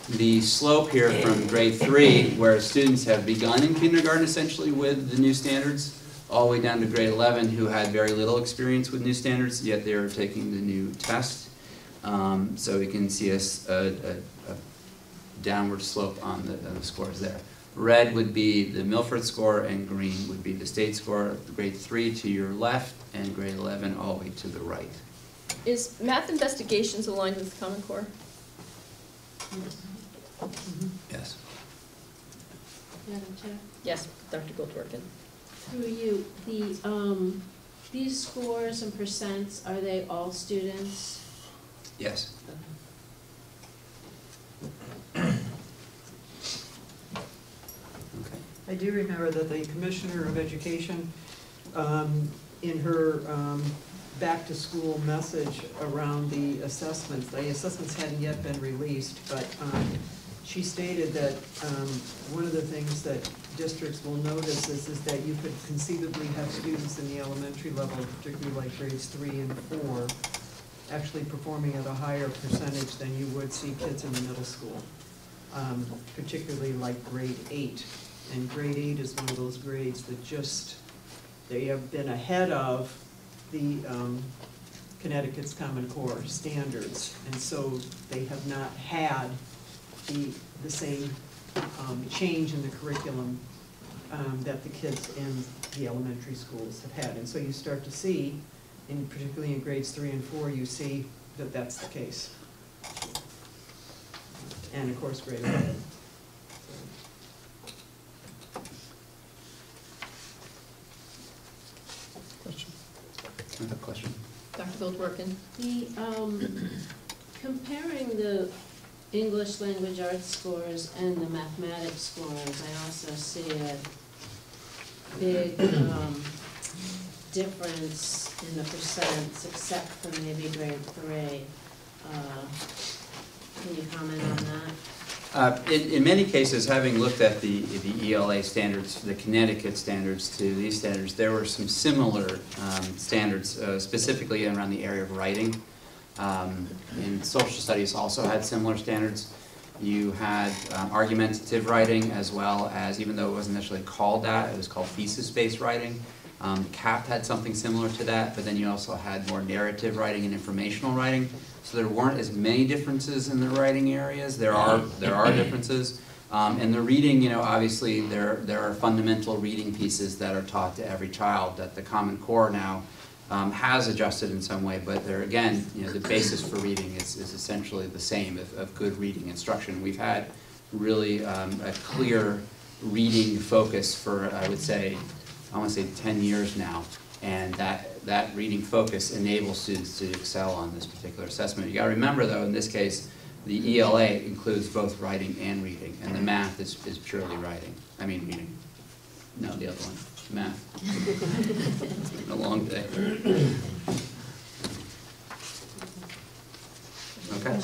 the slope here from grade 3, where students have begun in kindergarten essentially with the new standards, all the way down to grade 11 who had very little experience with new standards, yet they're taking the new test. So we can see a downward slope on the scores there. Red would be the Milford score, and green would be the state score. Grade 3 to your left, and grade 11 all the way to the right. Is math investigations aligned with Common Core? Yes. Madam Chair? Yes, Dr. Goldworkin. Through you, these scores and percents, are they all students? Yes. Okay. I do remember that the Commissioner of Education, in her back-to-school message around the assessments hadn't yet been released, but she stated that one of the things that districts will notice is that you could conceivably have students in the elementary level, particularly like grades 3 and 4, actually performing at a higher percentage than you would see kids in the middle school, particularly like grade 8. And grade 8 is one of those grades that they have been ahead of the Connecticut's Common Core standards. And so they have not had the same change in the curriculum that the kids in the elementary schools have had. And so you start to see, and particularly in grades 3 and 4, you see that that's the case. And of course, grade 11. Question? I have a question. Dr. Goldworkin? The, comparing the English language arts scores and the mathematics scores, I also see a big difference in the percents, except for maybe grade 3. Can you comment on that? In many cases, having looked at the ELA standards, the Connecticut standards to these standards, there were some similar standards, specifically around the area of writing. And social studies also had similar standards. You had argumentative writing, as well as, even though it wasn't necessarily called that, it was called thesis-based writing. CAP had something similar to that, but then you also had more narrative writing and informational writing. So there weren't as many differences in the writing areas. There are differences. And the reading, you know, obviously there are fundamental reading pieces that are taught to every child that the Common Core now has adjusted in some way, but there again, you know, the basis for reading is essentially the same of good reading instruction. We've had really a clear reading focus for, I would say, I want to say 10 years now, and that reading focus enables students to excel on this particular assessment. You got to remember though, in this case, the ELA includes both writing and reading, and the math is purely writing. I mean reading. No, the other one, math. It's been a long day. Okay.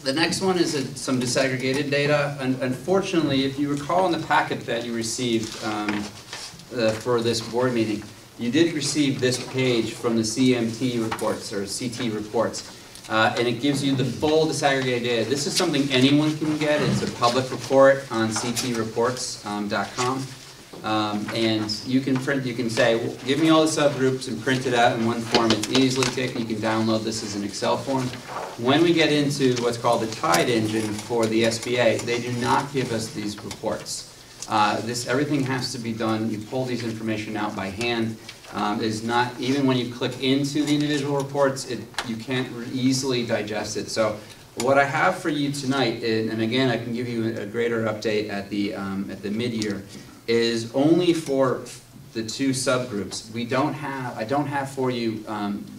The next one is some disaggregated data. Unfortunately, if you recall in the packet that you received for this board meeting, you did receive this page from the CMT reports, or CT reports, and it gives you the full disaggregated data. This is something anyone can get. It's a public report on ctreports.com. And you can print, you can say, well, give me all the subgroups and print it out in one form. It's easily taken. You can download this as an Excel form. When we get into what's called the TIDE engine for the SBA, they do not give us these reports. Everything has to be done. You pull these information out by hand. Is not, even when you click into the individual reports, you can't easily digest it. So what I have for you tonight, and again, I can give you a greater update at the mid-year, is only for the two subgroups. I don't have for you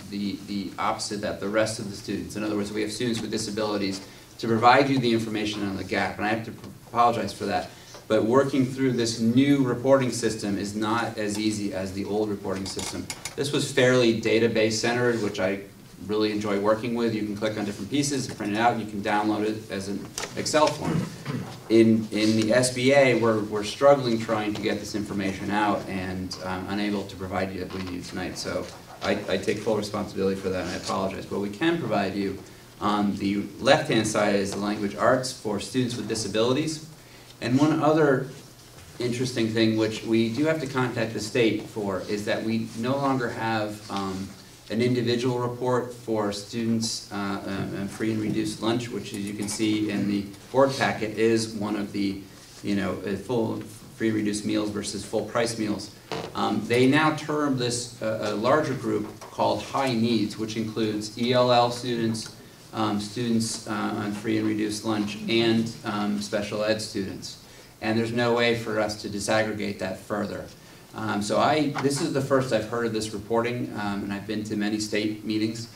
the opposite that the rest of the students. In other words, we have students with disabilities to provide you the information on the gap, and I have to apologize for that. But working through this new reporting system is not as easy as the old reporting system. This was fairly database centered, which I really enjoy working with. You can click on different pieces, print it out, and you can download it as an Excel form. In the SBA, we're struggling trying to get this information out, and I'm unable to provide it with you tonight. So I take full responsibility for that, and I apologize. But we can provide you on the left-hand side is the language arts for students with disabilities. And one other interesting thing, which we do have to contact the state for, is that we no longer have an individual report for students and free and reduced lunch, which, as you can see in the board packet, is one of the, full free and reduced meals versus full price meals. They now term this a larger group called high needs, which includes ELL students, students on free and reduced lunch, and special ed students. And there's no way for us to disaggregate that further. This is the first I've heard of this reporting, and I've been to many state meetings.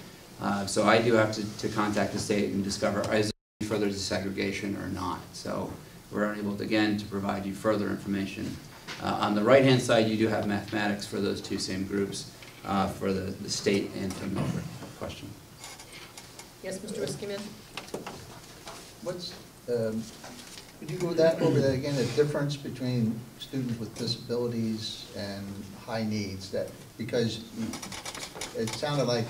So I do have to contact the state and discover, is there further disaggregation or not? So we're unable, again, to provide you further information. On the right-hand side, you do have mathematics for those two same groups, for the state and for Milford. Question? Yes, Mr. Riskiman? Could you go over that again, the difference between students with disabilities and high needs? Because it sounded like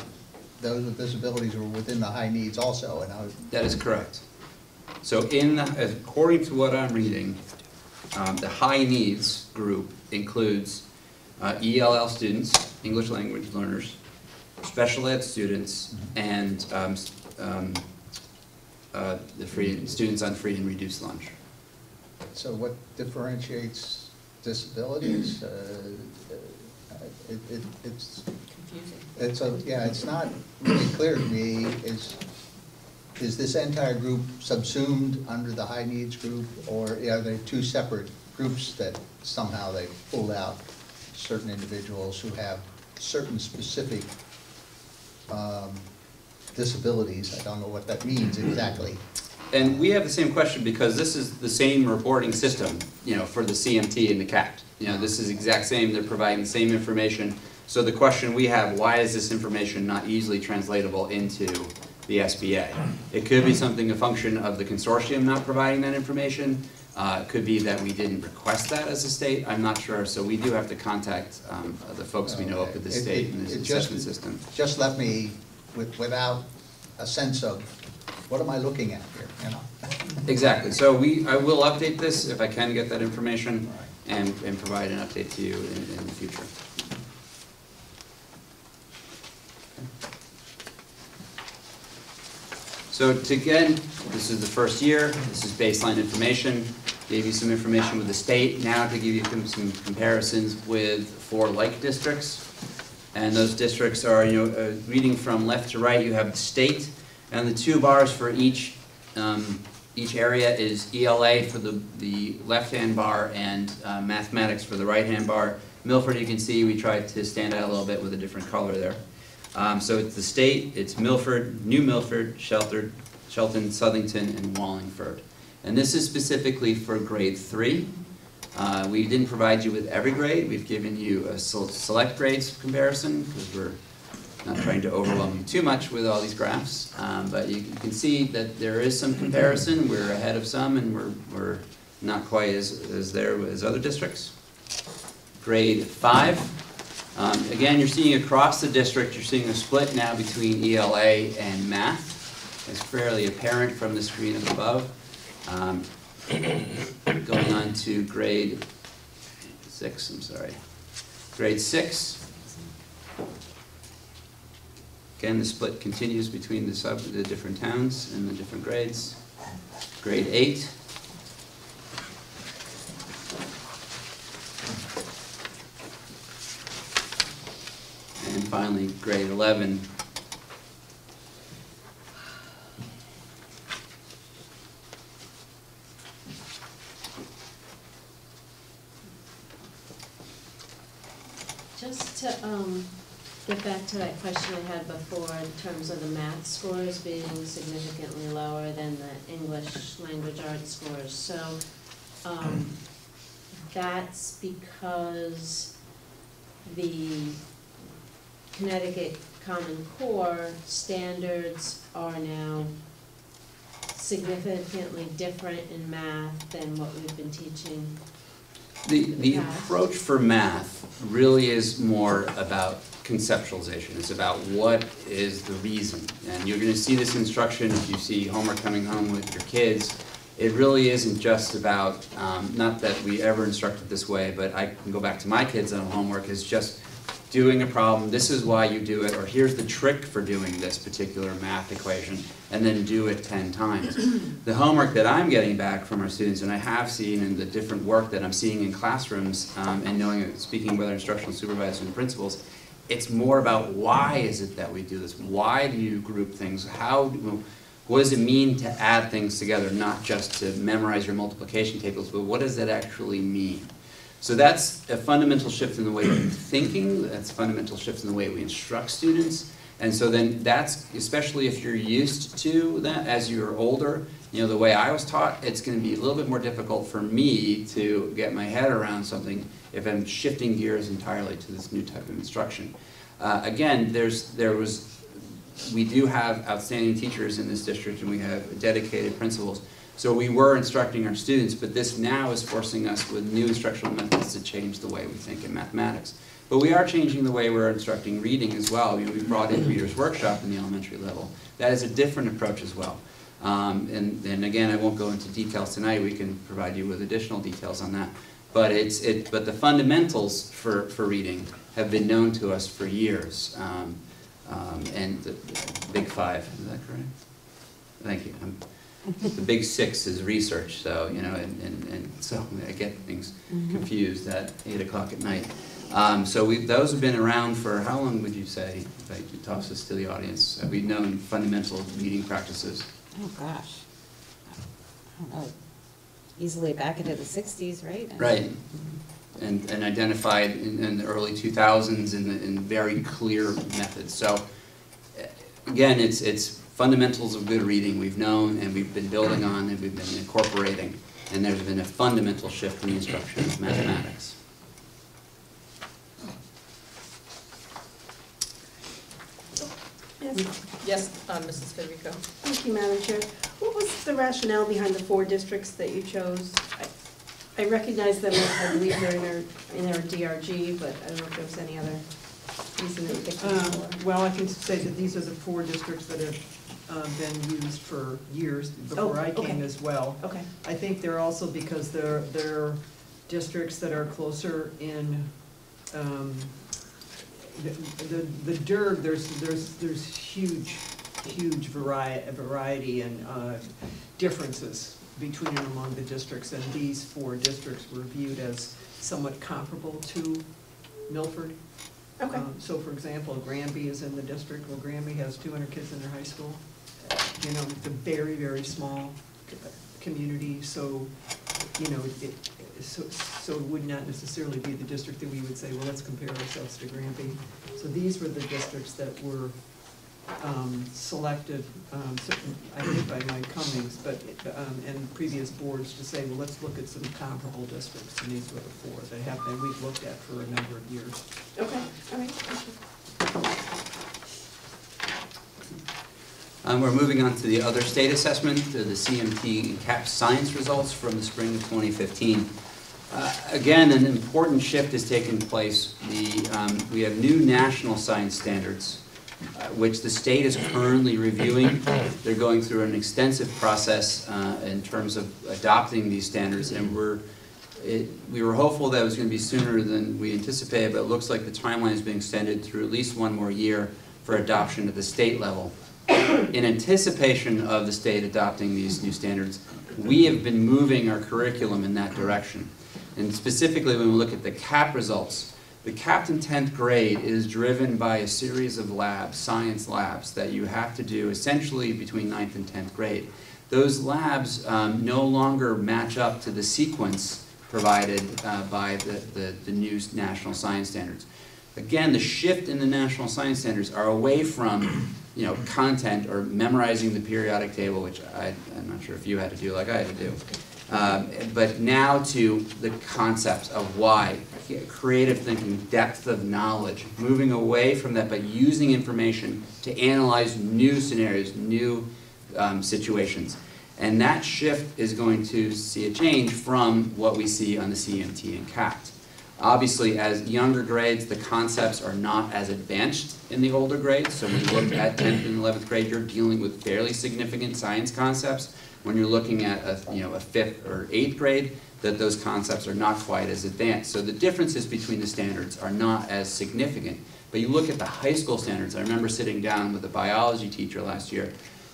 those with disabilities were within the high needs also. That is correct. So according to what I'm reading, the high needs group includes ELL students, English language learners, special ed students, and the students on free and reduced lunch. So what differentiates disabilities? It's Confusing. it's not really clear to me. Is this entire group subsumed under the high needs group, or are they two separate groups that somehow they pulled out certain individuals who have certain specific disabilities? I don't know what that means exactly. And we have the same question because this is the same reporting system, for the CMT and the CAPT. This is exact same, they're providing the same information. So the question we have, why is this information not easily translatable into the SBA? It could be a function of the consortium not providing that information. It could be that we didn't request that as a state, I'm not sure. So we do have to contact the folks we know up at the state and this assessment system. Just left me without a sense of, what am I looking at here, Exactly. So I will update this if I can get that information and provide an update to you in the future. So again, this is the first year. This is baseline information. Gave you some information with the state. Now to give you some comparisons with 4 like districts. And those districts are, reading from left to right, you have the state. And the 2 bars for each area is ELA for the left-hand bar and mathematics for the right-hand bar. Milford, you can see, we tried to stand out a little bit with a different color there. So it's the state, it's Milford, New Milford, Shelton, Southington, and Wallingford. And this is specifically for grade 3. We didn't provide you with every grade. We've given you a select grades comparison because we're not trying to overwhelm you too much with all these graphs, but you can see that there is some comparison. We're ahead of some, and we're not quite as there as other districts. Grade 5. Again, you're seeing across the district, you're seeing a split now between ELA and math. It's fairly apparent from the screen up above. Going on to grade 6, I'm sorry. Grade 6. Again, the split continues between the different towns and the different grades. Grade 8. And finally, grade 11. Just to get back to that question I had before in terms of the math scores being significantly lower than the English language arts scores. So that's because the Connecticut Common Core standards are now significantly different in math than what we've been teaching. The approach for math really is more about conceptualization. It's about what is the reason. And you're going to see this instruction if you see homework coming home with your kids. It really isn't just about, not that we ever instructed this way, but I can go back to my kids on homework, is just doing a problem, this is why you do it, or here's the trick for doing this particular math equation, and then do it 10 times. The homework that I'm getting back from our students, and I have seen in the different work that I'm seeing in classrooms, and knowing, speaking with our instructional supervisors and principals, it's more about why is it that we do this? Why do you group things? What does it mean to add things together, not just to memorize your multiplication tables, but what does that actually mean? So that's a fundamental shift in the way we're thinking, that's a fundamental shift in the way we instruct students. And so then that's, especially if you're used to that as you're older, the way I was taught, it's going to be a little bit more difficult for me to get my head around something if I'm shifting gears entirely to this new type of instruction. Again, we do have outstanding teachers in this district, and we have dedicated principals. So we were instructing our students, but this now is forcing us with new instructional methods to change the way we think in mathematics. But we are changing the way we're instructing reading as well. We brought in Reader's Workshop in the elementary level. That is a different approach as well. And again, I won't go into details tonight. We can provide you with additional details on that. But but the fundamentals for reading have been known to us for years. And the Big Five, is that correct? Thank you. The big 6 is research, so, you know, and so I get things confused at 8 o'clock at night. So those have been around for, how long would you say, if I toss this to the audience, have we known fundamental meeting practices? Oh, gosh. I don't know. Easily back into the 60s, right? Right. And identified in the early 2000s in very clear methods. So, again, it's fundamentals of good reading we've known and we've been building on and we've been incorporating. And there's been a fundamental shift in the instruction of mathematics. Yes. Yes, Mrs. Federico. Thank you, Madam Chair. What was the rationale behind the 4 districts that you chose? I recognize them, I believe they're in our DRG, but I don't know if there was any other reason that you picked them for. Well, I can say that these are the 4 districts that have been used for years before I came okay. as well. Okay. I think they're also because they're districts that are closer in, the DIRG, there's huge variety and differences between and among the districts, and these 4 districts were viewed as somewhat comparable to Milford. Okay. So for example, Granby is in the district, well, Granby has 200 kids in their high school. You know, it's a very, very small community, so, you know, so it would not necessarily be the district that we would say, well, let's compare ourselves to Granby. So these were the districts that were selected, I think by Mike Cummings, but, and previous boards to say, well, let's look at some comparable districts, and these were the 4 that we've looked at for a number of years. Okay, all right, thank you. We're moving on to the other state assessment, the CMT and CAP science results from the spring of 2015. Again, an important shift has taken place. We have new national science standards, which the state is currently reviewing. They're going through an extensive process in terms of adopting these standards, and we were hopeful that it was going to be sooner than we anticipated, but it looks like the timeline is being extended through at least 1 more year for adoption at the state level. In anticipation of the state adopting these new standards, we have been moving our curriculum in that direction. And specifically, when we look at the CAP results, the CAP in 10th grade is driven by a series of labs, science labs, that you have to do essentially between 9th and 10th grade. Those labs no longer match up to the sequence provided by the new national science standards. Again, the shift in the national science standards are away from, you know, content or memorizing the periodic table, which I'm not sure if you had to do like I had to do, but now to the concepts of why, creative thinking, depth of knowledge, moving away from that, but using information to analyze new scenarios, new situations. And that shift is going to see a change from what we see on the CMT and CAT. Obviously, as younger grades, the concepts are not as advanced in the older grades. So when you look at 10th and 11th grade, you're dealing with fairly significant science concepts. When you're looking at a 5th or 8th grade, that those concepts are not quite as advanced. So the differences between the standards are not as significant. But you look at the high school standards. I remember sitting down with a biology teacher last year.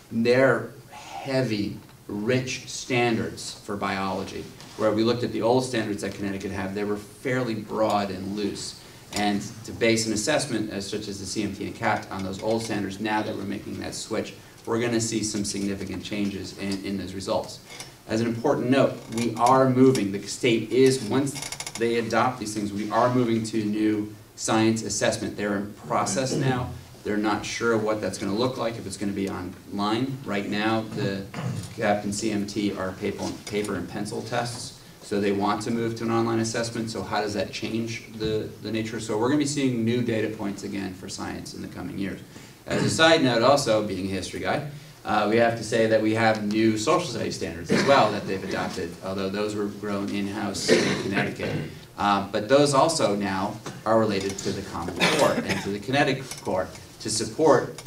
They're heavy, rich standards for biology. Where we looked at the old standards that Connecticut had, they were fairly broad and loose. And to base an assessment such as the CMT and CAT on those old standards, now that we're making that switch, we're going to see some significant changes in those results. As an important note, we are moving, the state is, once they adopt these things, we are moving to new science assessment. They're in process now. They're not sure what that's going to look like, if it's going to be online. Right now, the CAP and CMT are paper and pencil tests, so they want to move to an online assessment. So how does that change the nature? So we're going to be seeing new data points again for science in the coming years. As a side note, also, being a history guy, we have to say that we have new social studies standards as well that they've adopted, although those were grown in-house in Connecticut. But those also now are related to the Common Core and to the Connecticut Core, to support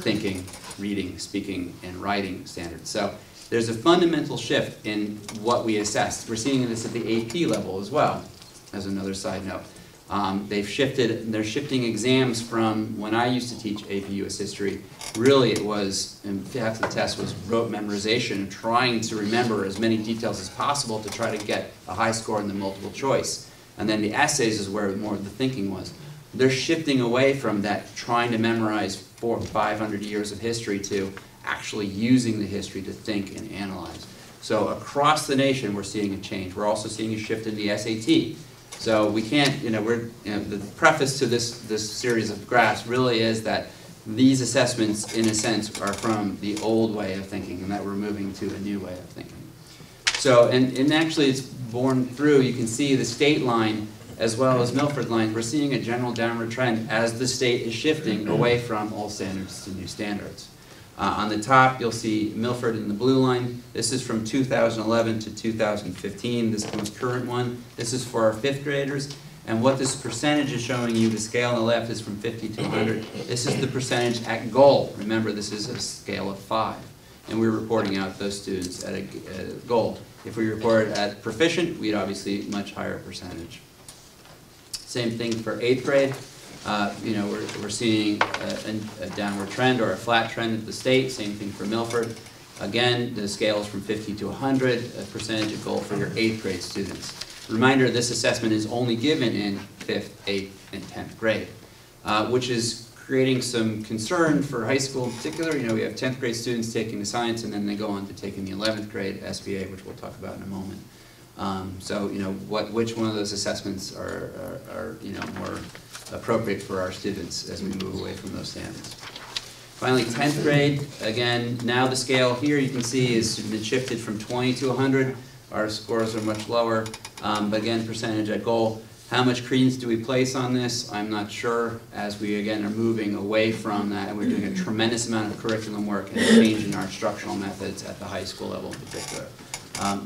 thinking, reading, speaking, and writing standards. So there's a fundamental shift in what we assess. We're seeing this at the AP level as well, as another side note. They're shifting exams from when I used to teach AP US History. Really, it was, and half the test was rote memorization, trying to remember as many details as possible to try to get a high score in the multiple choice. And then the essays is where more of the thinking was. They're shifting away from that, trying to memorize 400 or 500 years of history, to actually using the history to think and analyze. So across the nation, we're seeing a change. We're also seeing a shift in the SAT. So we can't, the preface to this series of graphs really is that these assessments, in a sense, are from the old way of thinking, and that we're moving to a new way of thinking. So, and actually it's borne through, you can see the state line as well as Milford line. We're seeing a general downward trend as the state is shifting away from old standards to new standards. On the top, you'll see Milford in the blue line. This is from 2011 to 2015, this most current one. This is for our 5th graders. And what this percentage is showing you, the scale on the left is from 50 to 100. This is the percentage at goal. Remember, this is a scale of 5. And we're reporting out those students at a goal. If we report at proficient, we'd obviously much higher percentage. Same thing for 8th grade. We're seeing a downward trend or a flat trend at the state. Same thing for Milford. Again, the scale is from 50 to 100, a percentage of goal for your 8th grade students. Reminder, this assessment is only given in 5th, 8th, and 10th grade, which is creating some concern for high school in particular. We have 10th grade students taking the science, and then they go on to taking the 11th grade SBA, which we'll talk about in a moment. Which one of those assessments are more appropriate for our students as we move away from those standards. Finally, 10th grade, again, now the scale here you can see has been shifted from 20 to 100. Our scores are much lower, but again, percentage at goal. How much credence do we place on this? I'm not sure, as we again are moving away from that, and we're doing a tremendous amount of curriculum work and changing our instructional methods at the high school level in particular.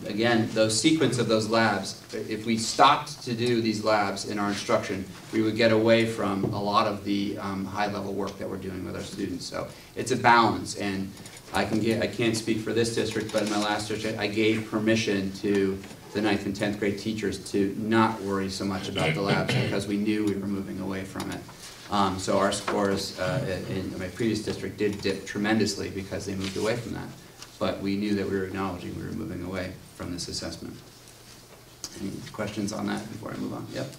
Again, those sequence of those labs, if we stopped to do these labs in our instruction, we would get away from a lot of the high-level work that we're doing with our students. So it's a balance, and I can't speak for this district, but in my last district, I gave permission to the 9th and 10th grade teachers to not worry so much about the labs because we knew we were moving away from it. So our scores in my previous district did dip tremendously because they moved away from that. But we knew that we were acknowledging we were moving away from this assessment. Any questions on that before I move on? Yep.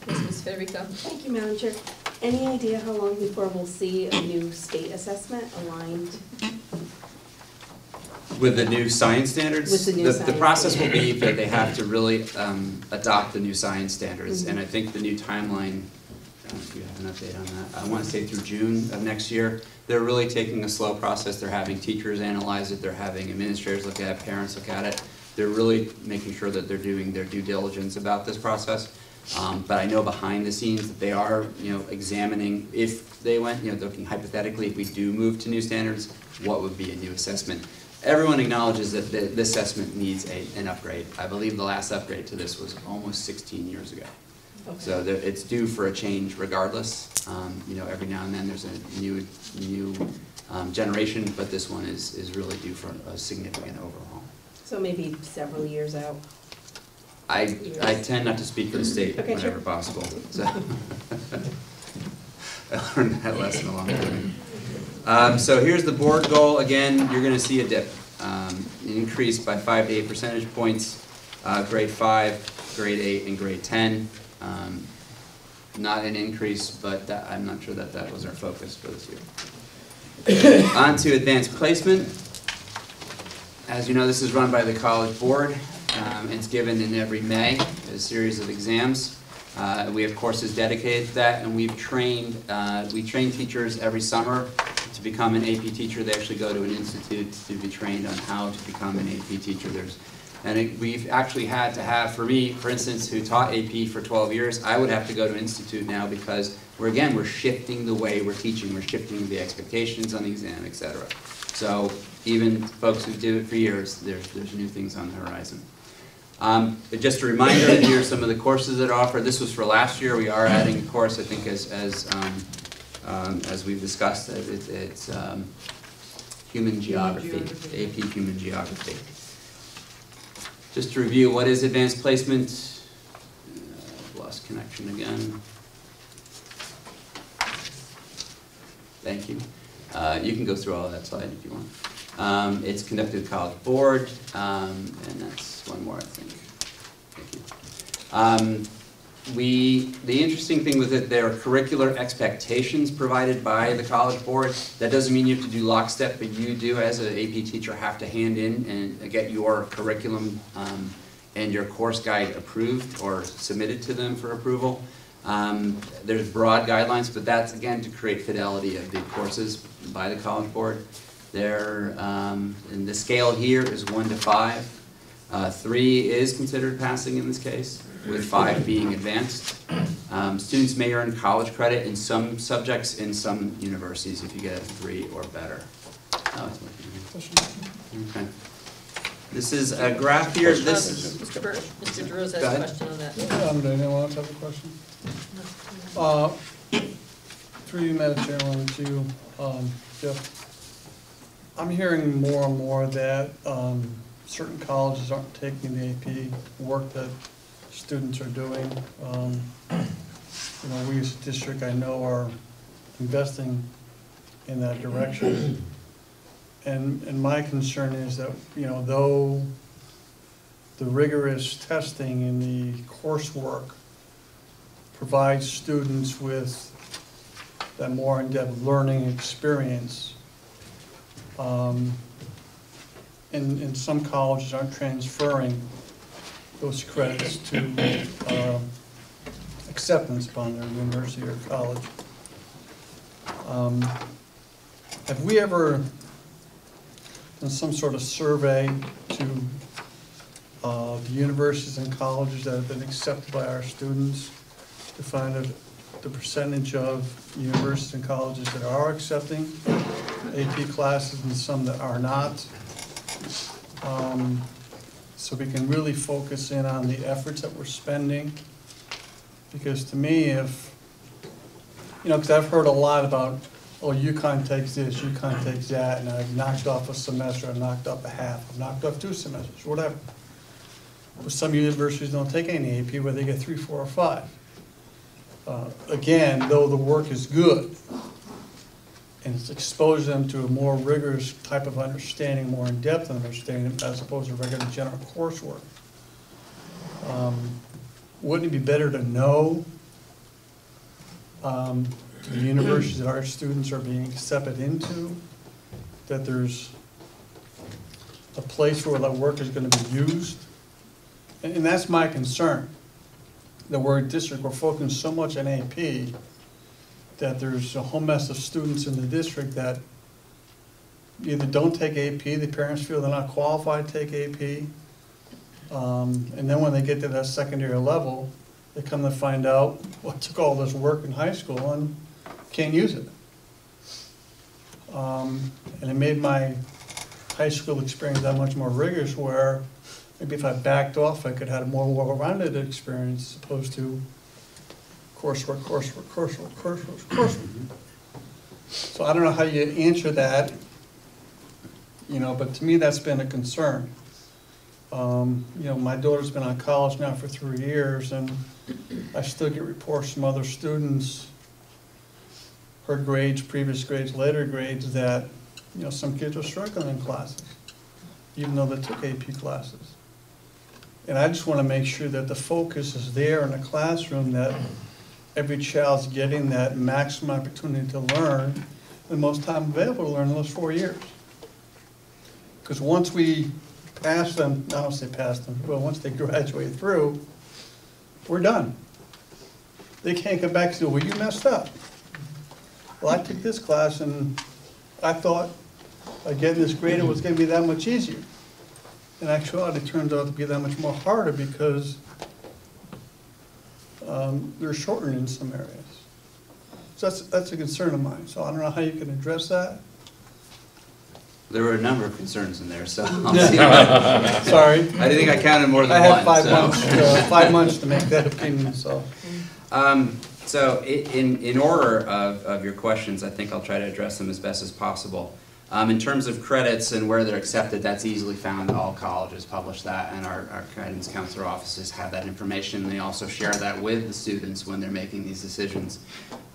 Yes, Ms. Federico? Thank you, Madam Chair. Any idea how long before we'll see a new state assessment aligned? With the new science standards? With the new the process will be that they have to really adopt the new science standards. And I think the new timeline, if you have an update on that, I want to say through June of next year. They're really taking a slow process. They're having teachers analyze it. They're having administrators look at it, parents look at it. They're really making sure that they're doing their due diligence about this process. But I know behind the scenes that they are, examining if they went, looking hypothetically, if we do move to new standards, what would be a new assessment. Everyone acknowledges that this assessment needs an upgrade. I believe the last upgrade to this was almost 16 years ago. Okay. So it's due for a change regardless. Every now and then there's a new generation, but this one is really due for a significant overhaul. So maybe several years out? I tend not to speak for the state whenever sure. possible. So I learned that lesson along the way. So here's the board goal. Again, you're going to see a dip, an increase by 5 to 8 percentage points. Grade 5, grade 8, and grade 10. Not an increase, but I'm not sure that was our focus for this year. On to advanced placement. As you know, this is run by the College Board. It's given in every May, a series of exams. We have courses dedicated to that, and we train teachers every summer to become an AP teacher. They actually go to an institute to be trained on how to become an AP teacher. We've actually had to have, for me, for instance, who taught AP for 12 years, I would have to go to an institute now because we're shifting the way we're teaching, we're shifting the expectations on the exam, etc. So even folks who do it for years, there's new things on the horizon. Just a reminder, here are some of the courses that are offered. This was for last year. We are adding a course, I think, as we've discussed, it's human geography, AP Human Geography. Just to review, what is advanced placement? I've lost connection. question again. Thank you. You can go through all of that slide if you want. It's conducted at the College Board, and that's one more, I think. Thank you. The interesting thing with it, there are curricular expectations provided by the College Board. That doesn't mean you have to do lockstep, but you do, as an AP teacher, have to hand in and get your curriculum and your course guide approved or submitted to them for approval. There's broad guidelines, but that's, again, to create fidelity of the courses by the College Board. And the scale here is 1 to 5. 3 is considered passing in this case, with 5 being advanced. Students may earn college credit in some subjects in some universities if you get a 3 or better. Okay. This is a graph here. This is Mr. Burke, Mr. Drews has Go a ahead. question on that. Does anyone else have a question? Through you, Madam Chairman, to you, Jeff. I'm hearing more and more that certain colleges aren't taking the AP work that students are doing. You know, we as a district, I know, are investing in that direction. And my concern is that, you know, though the rigorous testing in the coursework provides students with that more in-depth learning experience, and some colleges aren't transferring those credits to acceptance upon their university or college. Have we ever done some sort of survey to the universities and colleges that have been accepted by our students to find out the percentage of universities and colleges that are accepting AP classes and some that are not? So we can really focus in on the efforts that we're spending. Because to me, if, you know, because I've heard a lot about, oh, UConn takes this, UConn takes that, and I've knocked off a semester, I've knocked off a half, I've knocked off 2 semesters, whatever. But some universities don't take any AP where they get 3, 4, or 5. Again, though the work is good, and it's exposed them to a more rigorous type of understanding, more in-depth understanding, as opposed to regular general coursework. Wouldn't it be better to know the universities that our students are being accepted into, that there's a place where that work is going to be used? And that's my concern, that we're a district, we're focusing so much on AP that there's a whole mess of students in the district that either don't take AP, the parents feel they're not qualified to take AP, and then when they get to that secondary level, they come to find out, well, I took all this work in high school and can't use it. And it made my high school experience that much more rigorous, where maybe if I backed off, I could have a more well-rounded experience as opposed to coursework, coursework, coursework, coursework, coursework. So I don't know how you answer that, you know, but to me that's been a concern. You know, my daughter's been on college now for 3 years, and I still get reports from other students, her grades, previous grades, later grades, that, you know, some kids are struggling in classes, even though they took AP classes. And I just want to make sure that the focus is there in the classroom, that every child's getting that maximum opportunity to learn, the most time available to learn in those 4 years. Because once we pass them, I don't say pass them, but once they graduate through, we're done. They can't come back and say, well, you messed up. Well, I took this class and I thought getting this grade was going to be that much easier. In actuality, it turns out to be that much more harder because they're shortened in some areas. So that's a concern of mine. So I don't know how you can address that. There were a number of concerns in there, so I'll see. Sorry. I think I counted more than I had one. 5 months to make that opinion, so. So in order of your questions, I think I'll try to address them as best as possible. In terms of credits and where they're accepted, that's easily found. All colleges publish that, and our guidance counselor offices have that information. They also share that with the students when they're making these decisions.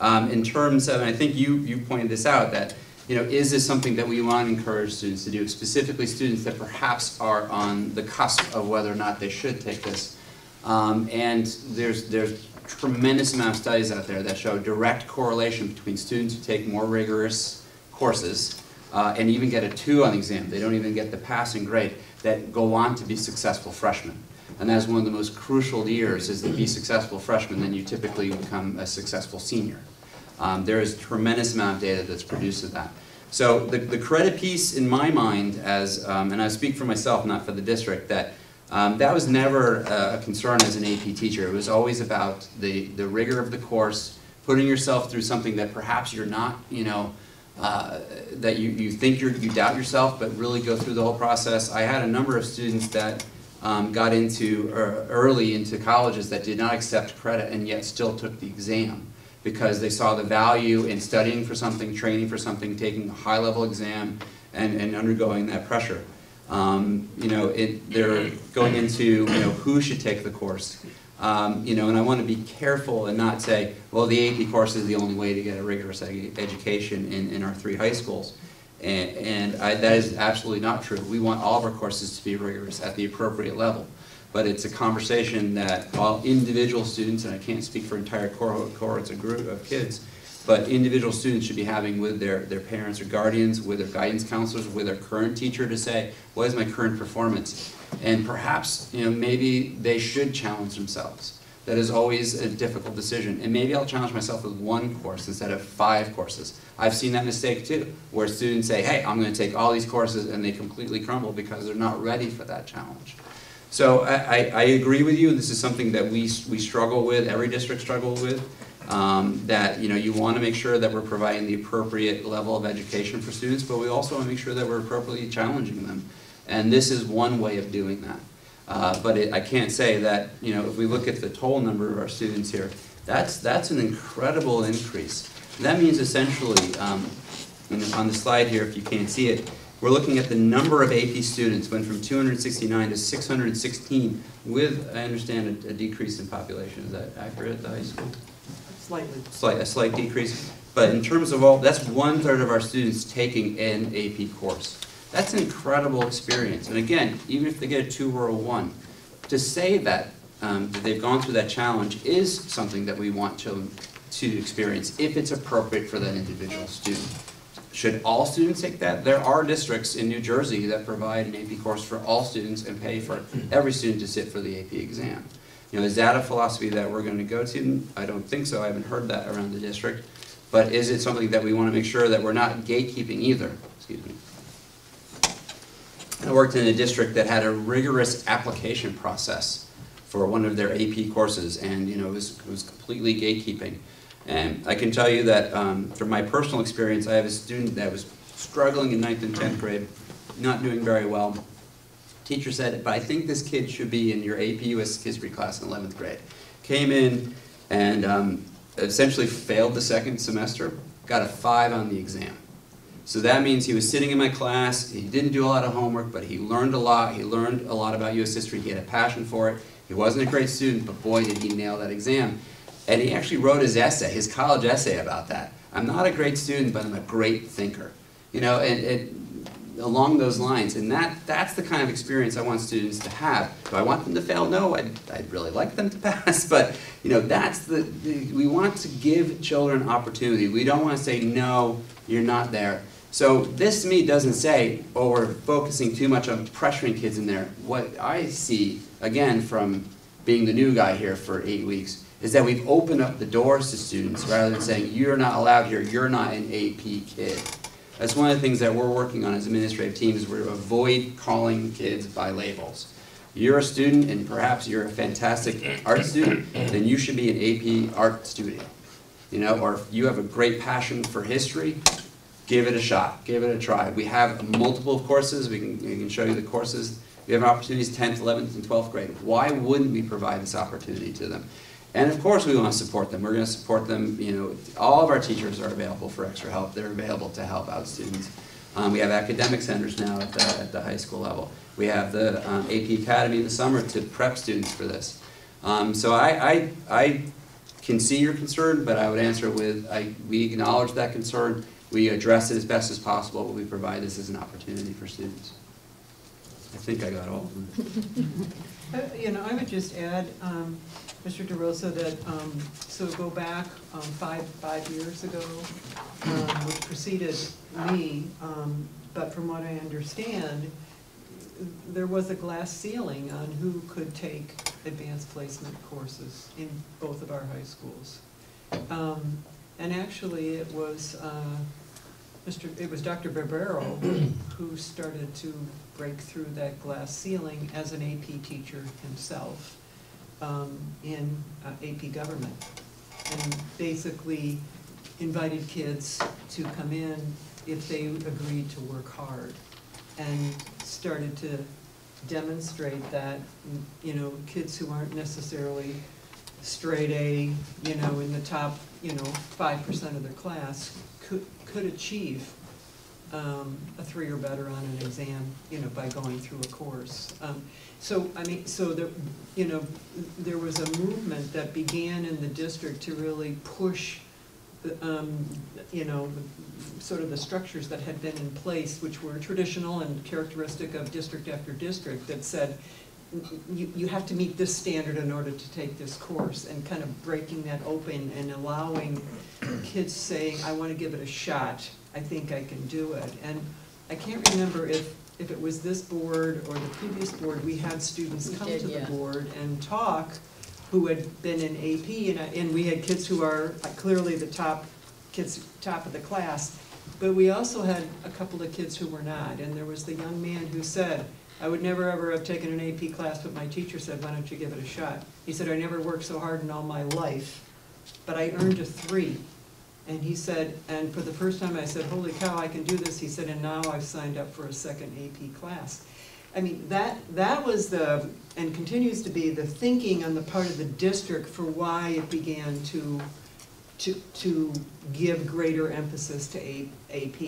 In terms of, and I think you pointed this out, that is this something that we want to encourage students to do, specifically students that perhaps are on the cusp of whether or not they should take this. And there's tremendous amount of studies out there that show direct correlation between students who take more rigorous courses and even get a 2 on the exam. They don't even get the passing grade, that go on to be successful freshmen. And that's one of the most crucial years, is to be successful freshmen, then you typically become a successful senior. There is a tremendous amount of data that's produced of that. So the credit piece, in my mind, and I speak for myself, not for the district, that was never a concern as an AP teacher. It was always about the rigor of the course, putting yourself through something that perhaps you're not, that you think you doubt yourself, but really go through the whole process. I had a number of students that got into early into colleges that did not accept credit and yet still took the exam, because they saw the value in studying for something, training for something, taking a high-level exam, and undergoing that pressure. They're going into who should take the course. And I want to be careful and not say, well, the AP course is the only way to get a rigorous education in our 3 high schools. And that is absolutely not true. We want all of our courses to be rigorous at the appropriate level. But it's a conversation that all individual students, and I can't speak for entire cohorts, a group of kids, but individual students should be having with their parents or guardians, with their guidance counselors, with their current teacher, to say, what is my current performance? And perhaps, maybe they should challenge themselves. That is always a difficult decision. And maybe I'll challenge myself with 1 course instead of 5 courses. I've seen that mistake too, where students say, hey, I'm going to take all these courses, and they completely crumble because they're not ready for that challenge. So I agree with you. This is something that we struggle with, every district struggles with, that you want to make sure that we're providing the appropriate level of education for students, but we also want to make sure that we're appropriately challenging them. And this is one way of doing that. But I can't say that, if we look at the total number of our students here, that's an incredible increase. That means essentially, on the slide here, if you can't see it, we're looking at the number of AP students went from 269 to 616 with, I understand, a decrease in population. Is that accurate at the high school? Slightly. A slight decrease. But in terms of all, that's 1/3 of our students taking an AP course. That's an incredible experience. And again, even if they get a 2 or a 1, to say that, that they've gone through that challenge is something that we want to experience if it's appropriate for that individual student. Should all students take that? There are districts in New Jersey that provide an AP course for all students and pay for every student to sit for the AP exam. Is that a philosophy that we're going to go to? I don't think so. I haven't heard that around the district. But is it something that we want to make sure that we're not gatekeeping either? Excuse me. I worked in a district that had a rigorous application process for one of their AP courses, and it was completely gatekeeping. And I can tell you that from my personal experience, I have a student that was struggling in 9th and 10th grade, not doing very well. Teacher said, but I think this kid should be in your AP US history class in 11th grade. Came in and essentially failed the 2nd semester, got a 5 on the exam. So that means he was sitting in my class, he didn't do a lot of homework, but he learned a lot. He learned a lot about US history, he had a passion for it. He wasn't a great student, but boy did he nail that exam. And he actually wrote his essay, his college essay about that. I'm not a great student, but I'm a great thinker. And along those lines. And that's the kind of experience I want students to have. Do I want them to fail? No, I'd really like them to pass. But that's we want to give children opportunity. We don't want to say, no, you're not there. So this to me doesn't say, oh, we're focusing too much on pressuring kids in there. What I see, again, from being the new guy here for 8 weeks, is that we've opened up the doors to students rather than saying, you're not allowed here, you're not an AP kid. That's one of the things that we're working on as administrative teams, is we're to avoid calling kids by labels. You're a student and perhaps you're a fantastic art student, then you should be an AP art student. Or if you have a great passion for history, give it a shot, give it a try. We have multiple courses, we can show you the courses. We have opportunities 10th, 11th, and 12th grade. Why wouldn't we provide this opportunity to them? And of course we want to support them. We're going to support them, all of our teachers are available for extra help. They're available to help out students. We have academic centers now at the high school level. We have the AP Academy in the summer to prep students for this. So I can see your concern, but I would answer with, we acknowledge that concern. We address it as best as possible, but we provide this as an opportunity for students. I think I got all of them. You know, I would just add, Mr. DeRosa, that, so go back 5 years ago, which preceded me, but from what I understand, there was a glass ceiling on who could take advanced placement courses in both of our high schools. And actually, it was Dr. Barbero who started to break through that glass ceiling as an AP teacher himself in AP government, and basically invited kids to come in if they agreed to work hard, and started to demonstrate that, you know, kids who aren't necessarily straight A, you know, in the top, you know, 5% of their class could achieve a 3 or better on an exam, you know, by going through a course. So, I mean, so there, you know, there was a movement that began in the district to really push, you know, sort of the structures that had been in place, which were traditional and characteristic of district after district, that said, you have to meet this standard in order to take this course, and kind of breaking that open and allowing kids saying, I want to give it a shot, I think I can do it. And I can't remember if it was this board or the previous board, we had students come to the board and talk who had been in AP, and we had kids who are clearly the top of the class, but we also had a couple of kids who were not. And there was the young man who said, I would never ever have taken an AP class, but my teacher said, why don't you give it a shot? He said, I never worked so hard in all my life, but I earned a 3. And he said, and for the first time I said, holy cow, I can do this. He said, and now I've signed up for a second AP class. I mean, that was the, and continues to be, the thinking on the part of the district for why it began to give greater emphasis to AP.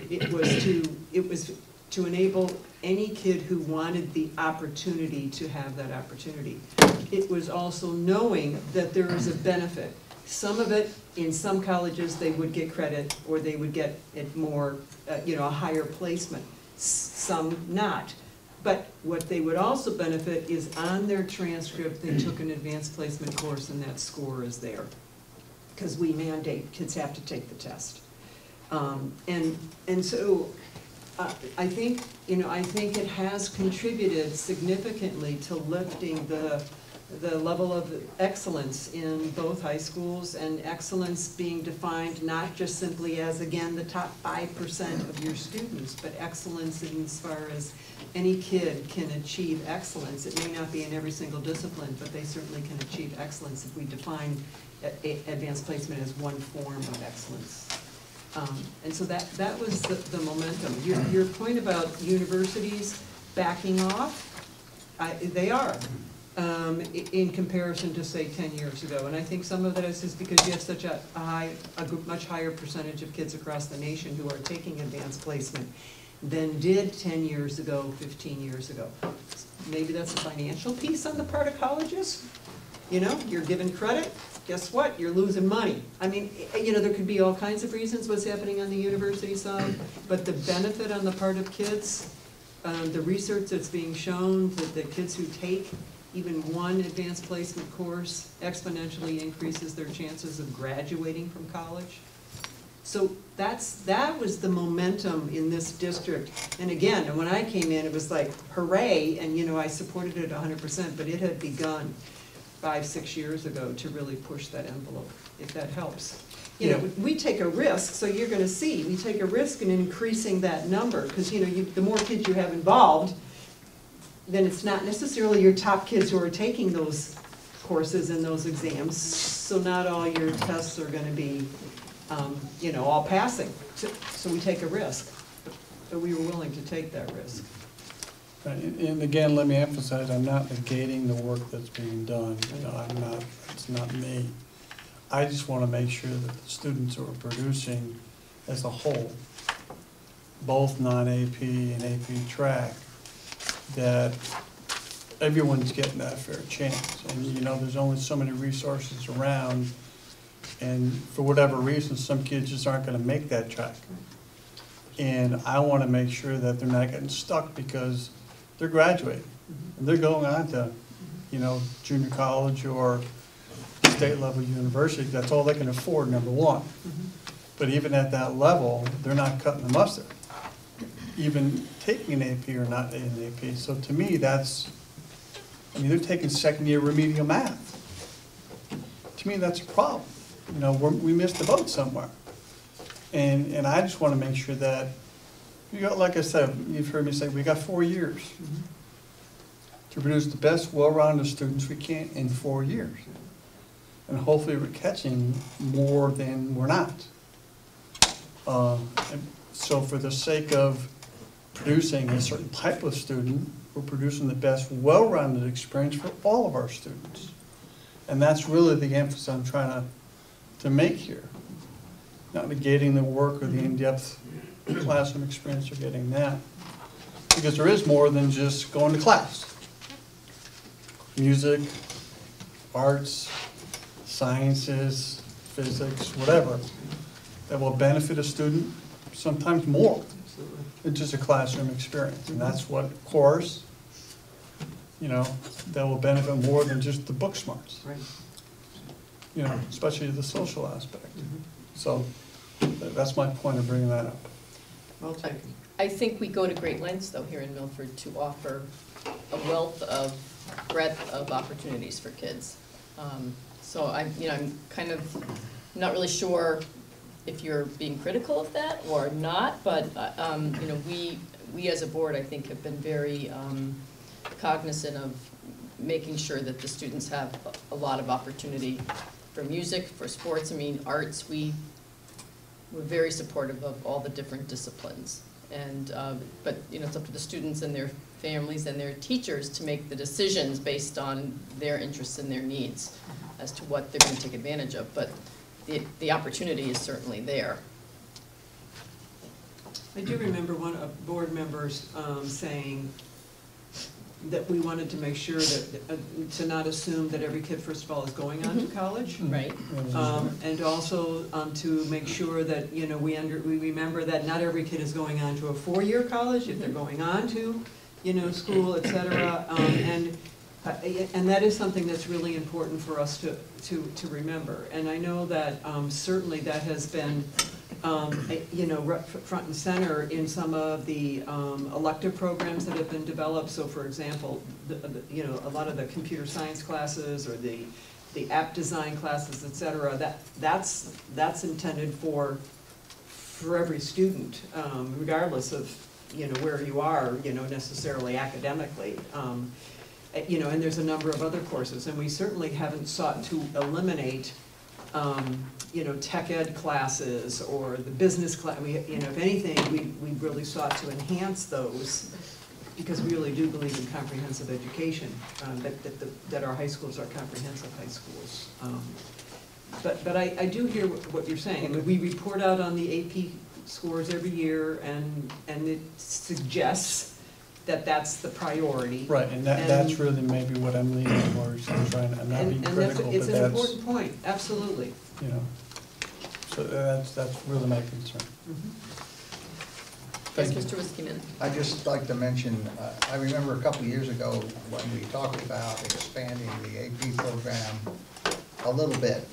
It was to enable any kid who wanted the opportunity to have that opportunity. It was also knowing that there is a benefit. Some of it, in some colleges, they would get credit, or they would get it more, you know, a higher placement. Some not. But what they would also benefit is on their transcript, they took an advanced placement course and that score is there. Because we mandate kids have to take the test. And so I think, you know, I think it has contributed significantly to lifting the level of excellence in both high schools, and excellence being defined not just simply as, again, the top 5% of your students, but excellence in as far as any kid can achieve excellence. It may not be in every single discipline, but they certainly can achieve excellence if we define advanced placement as one form of excellence. And so that was the momentum. Your point about universities backing off, they are. In comparison to, say, 10 years ago. And I think some of that is just because you have such a much higher percentage of kids across the nation who are taking advanced placement than did 10 years ago, 15 years ago. Maybe that's a financial piece on the part of colleges. You know, you're given credit, guess what? You're losing money. I mean, you know, there could be all kinds of reasons what's happening on the university side, but the benefit on the part of kids, the research that's being shown that the kids who take even one advanced placement course exponentially increases their chances of graduating from college. So that was the momentum in this district. And again, when I came in, it was like, hooray, and you know, I supported it 100%, but it had begun 5-6 years ago to really push that envelope, if that helps. You know, we take a risk, so you're gonna see, we take a risk in increasing that number, because you know, the more kids you have involved, then it's not necessarily your top kids who are taking those courses and those exams, so not all your tests are going to be, you know, all passing. So we take a risk, but we were willing to take that risk. And again, let me emphasize, I'm not negating the work that's being done. You know, it's not me. I just want to make sure that the students who are producing as a whole both non-AP and AP track, that everyone's getting that fair chance. And, you know, there's only so many resources around, and for whatever reason, some kids just aren't gonna make that track. And I wanna make sure that they're not getting stuck because they're graduating. And they're going on to, you know, junior college or state level university. That's all they can afford, number one. But even at that level, they're not cutting the mustard, even taking an AP or not an AP. So to me, that's, I mean, they're taking second year remedial math. To me, that's a problem. You know, we missed the boat somewhere. And I just want to make sure that, you got, like I said, you've heard me say, we got 4 years to produce the best well-rounded students we can in 4 years. And hopefully we're catching more than we're not. And so for the sake of producing a certain type of student, we're producing the best well-rounded experience for all of our students. And that's really the emphasis I'm trying to make here. Not negating the work or the in-depth classroom experience they're getting now. Because there is more than just going to class. Music, arts, sciences, physics, whatever, that will benefit a student sometimes more than just a classroom experience. And that's what course, you know, that will benefit more than just the book smarts. Right. You know, especially the social aspect. So that's my point of bringing that up. Well taken. I think we go to great lengths, though, here in Milford to offer a wealth of breadth of opportunities for kids. So I'm kind of not really sure if you're being critical of that or not, but, you know, we as a board, I think, have been very cognizant of making sure that the students have a lot of opportunity for music, for sports, I mean, arts. We're very supportive of all the different disciplines. And, but, you know, it's up to the students and their families and their teachers to make the decisions based on their interests and their needs as to what they're going to take advantage of. But the opportunity is certainly there. I do remember one of board members saying that we wanted to make sure that, to not assume that every kid, first of all, is going on to college. Right. And also to make sure that, you know, we remember that not every kid is going on to a 4-year college, if they're going on to, you know, school, et cetera. And that is something that's really important for us to remember. And I know that certainly that has been, you know, front and center in some of the elective programs that have been developed. So, for example, you know, a lot of the computer science classes or the app design classes, et cetera, that's intended for every student, regardless of, you know, where you are, you know, necessarily academically. You know, and there's a number of other courses, and we certainly haven't sought to eliminate, you know, tech ed classes or the business class. You know, if anything, we really sought to enhance those because we really do believe in comprehensive education, that our high schools are comprehensive high schools. But I do hear what you're saying. We report out on the AP scores every year, and it suggests that that's the priority. Right, and that's really maybe what I'm leaning towards. I'm not being critical, it's but an that's, important point, absolutely. you know, so that's really my concern. Yes, Thank you. Mr. Wiskiman. I'd just like to mention, I remember a couple of years ago when we talked about expanding the AP program a little bit.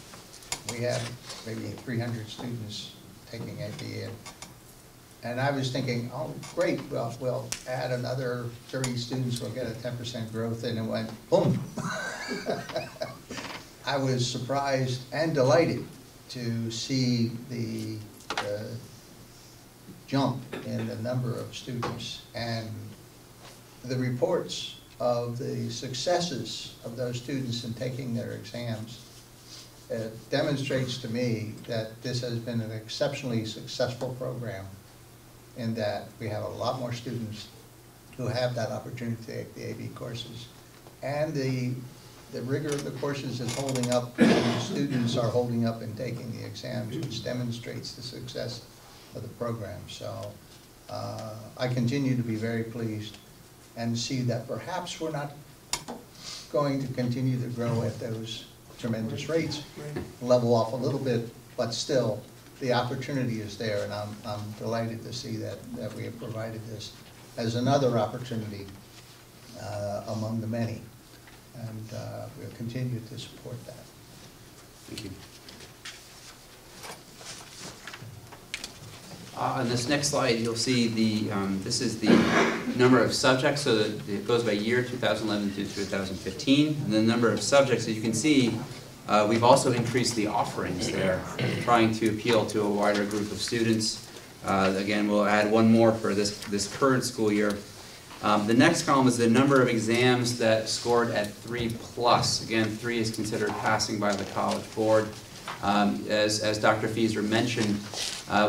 We had maybe 300 students taking AP, and I was thinking, oh, great, well, we'll add another 30 students, we'll get a 10% growth, and it went boom. I was surprised and delighted to see the jump in the number of students and the reports of the successes of those students in taking their exams. It demonstrates to me that this has been an exceptionally successful program, in that we have a lot more students who have that opportunity to take the AP courses. And the rigor of the courses is holding up, and students are holding up and taking the exams, which demonstrates the success of the program. So I continue to be very pleased and see that perhaps we're not going to continue to grow at those tremendous rates, level off a little bit, but still, the opportunity is there, and I'm delighted to see that we have provided this as another opportunity among the many, and we'll continue to support that. Thank you. On this next slide, you'll see this is the number of subjects, so that it goes by year, 2011 to 2015, and the number of subjects. As you can see, we've also increased the offerings there, trying to appeal to a wider group of students. Again, we'll add one more for this current school year. The next column is the number of exams that scored at 3+. Again, 3 is considered passing by the College Board. As Dr. Fieser mentioned,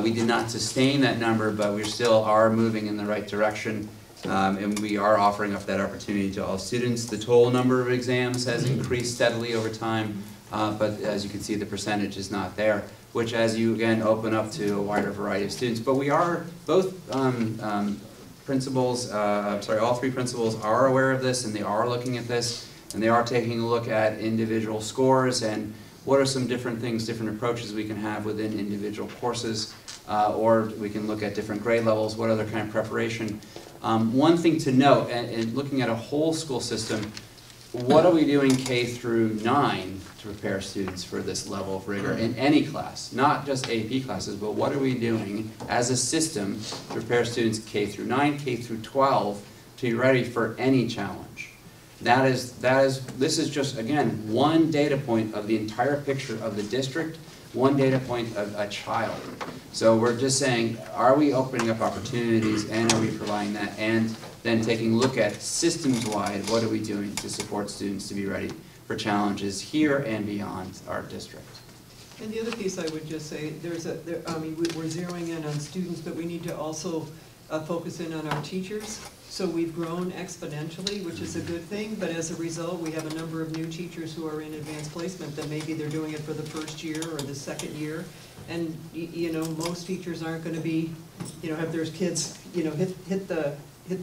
we did not sustain that number, but we still are moving in the right direction, and we are offering up that opportunity to all students. The total number of exams has increased steadily over time, but as you can see, the percentage is not there, which as you again open up to a wider variety of students. But we are, both principals, all 3 principals are aware of this, and they are looking at this, and they are taking a look at individual scores and what are some different things, different approaches we can have within individual courses, or we can look at different grade levels, what other kind of preparation. One thing to note, and looking at a whole school system, what are we doing K through 9 to prepare students for this level of rigor in any class? Not just AP classes, but what are we doing as a system to prepare students K through 9, K through 12 to be ready for any challenge? This is just, again, one data point of the entire picture of the district, one data point of a child. So we're just saying, are we opening up opportunities, and are we providing that? And then taking a look at systems-wide, what are we doing to support students to be ready for challenges here and beyond our district? And the other piece I would just say, we're zeroing in on students, but we need to also focus in on our teachers. So we've grown exponentially, which is a good thing, but as a result, we have a number of new teachers who are in advanced placement that maybe they're doing it for the first year or the second year. And, most teachers aren't going to be, have their kids, hit the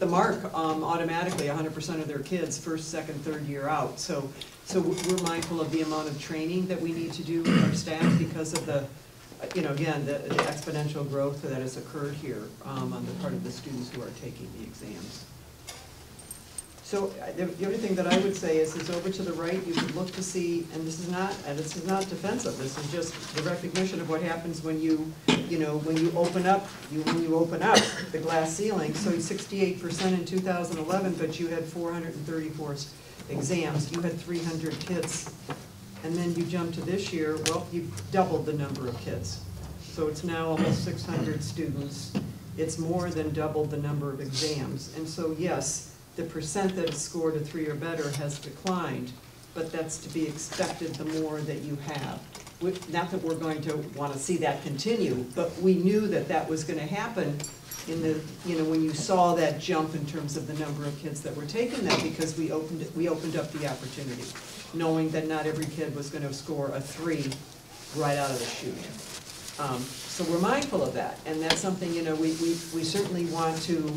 mark automatically, 100% of their kids, first, second, third year out. So we're mindful of the amount of training that we need to do with our staff because of the, again, the exponential growth that has occurred here on the part of the students who are taking the exams. So the other thing that I would say is over to the right, you can look to see, and this is not defensive, this is just the recognition of what happens when you open up the glass ceiling. So 68% in 2011, but you had 434 exams, you had 300 kids. And then you jump to this year, well, you've doubled the number of kids. So it's now almost 600 students. It's more than doubled the number of exams. And so yes, the percent that is scored a 3 or better has declined, but that's to be expected the more that you have. Not that we're going to want to see that continue, but we knew that that was going to happen in the, when you saw that jump in terms of the number of kids that were taking that, because we opened up the opportunity, knowing that not every kid was going to score a 3 right out of the chute. So we're mindful of that, and that's something, we certainly want to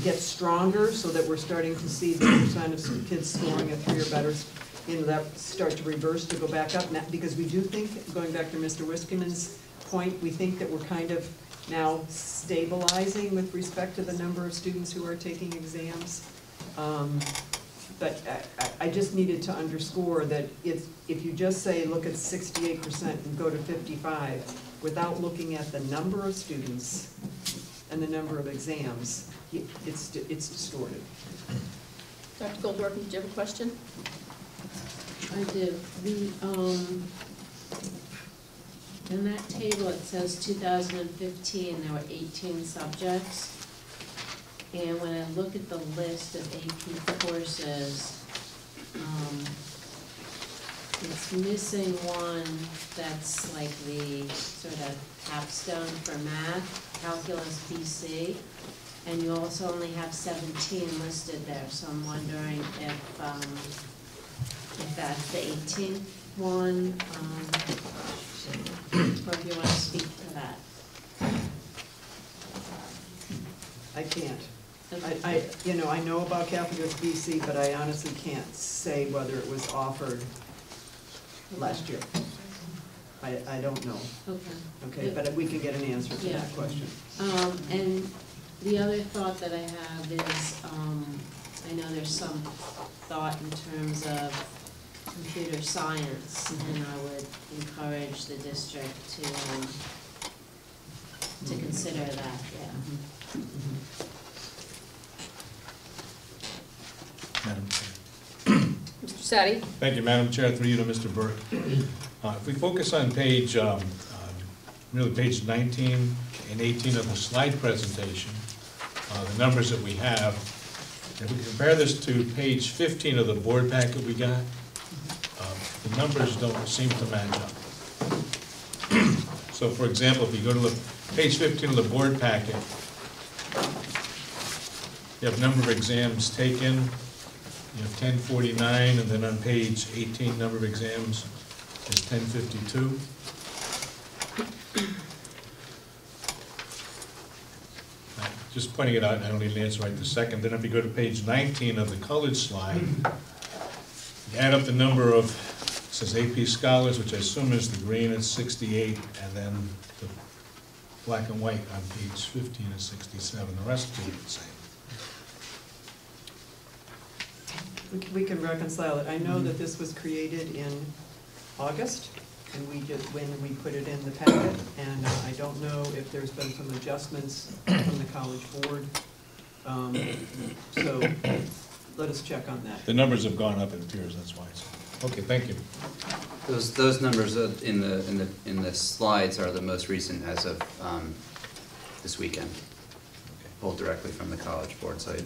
get stronger so that we're starting to see the percent of kids scoring a 3 or better, that start to reverse, to go back up, because we do think, going back to Mr. Wiskman's point, we think that we're kind of now stabilizing with respect to the number of students who are taking exams. But I just needed to underscore that if you just say, look at 68% and go to 55, without looking at the number of students and the number of exams, it's distorted. Dr. Goldberg, did you have a question? I do. In that table, it says 2015, there were 18 subjects. And when I look at the list of AP courses, it's missing one that's like the sort of capstone for math, calculus BC. And you also only have 17 listed there, so I'm wondering if that's the 18th one, or if you want to speak to that. I can't. Okay. I know about Catholic BC, but I honestly can't say whether it was offered last year. I don't know, Okay. okay, but we can get an answer to Yeah. that question. And the other thought that I have is, I know there's some thought in terms of computer science, and I would encourage the district to consider that, yeah. Madam Chair. Mr. Sadi? Thank you, Madam Chair, through you to Mr. Burke. If we focus on page, really page 19 and 18 of the slide presentation, the numbers that we have, if we compare this to page 15 of the board packet we got, the numbers don't seem to match up. So for example, if you go to the page 15 of the board packet, you have number of exams taken, you have 1049, and then on page 18, number of exams is 1052. Just pointing it out, I don't need an answer right this second. Then if you go to page 19 of the colored slide, you add up the number of, it says AP scholars, which I assume is the green, it's 68, and then the black and white on page 15 is 67. The rest are the same. We can reconcile it. I know that this was created in August, and when we put it in the packet, and I don't know if there's been some adjustments from the college board. So let us check on that. The numbers have gone up, it appears, that's why. Okay, thank you. Those numbers in the slides are the most recent as of this weekend, pulled directly from the College Board site.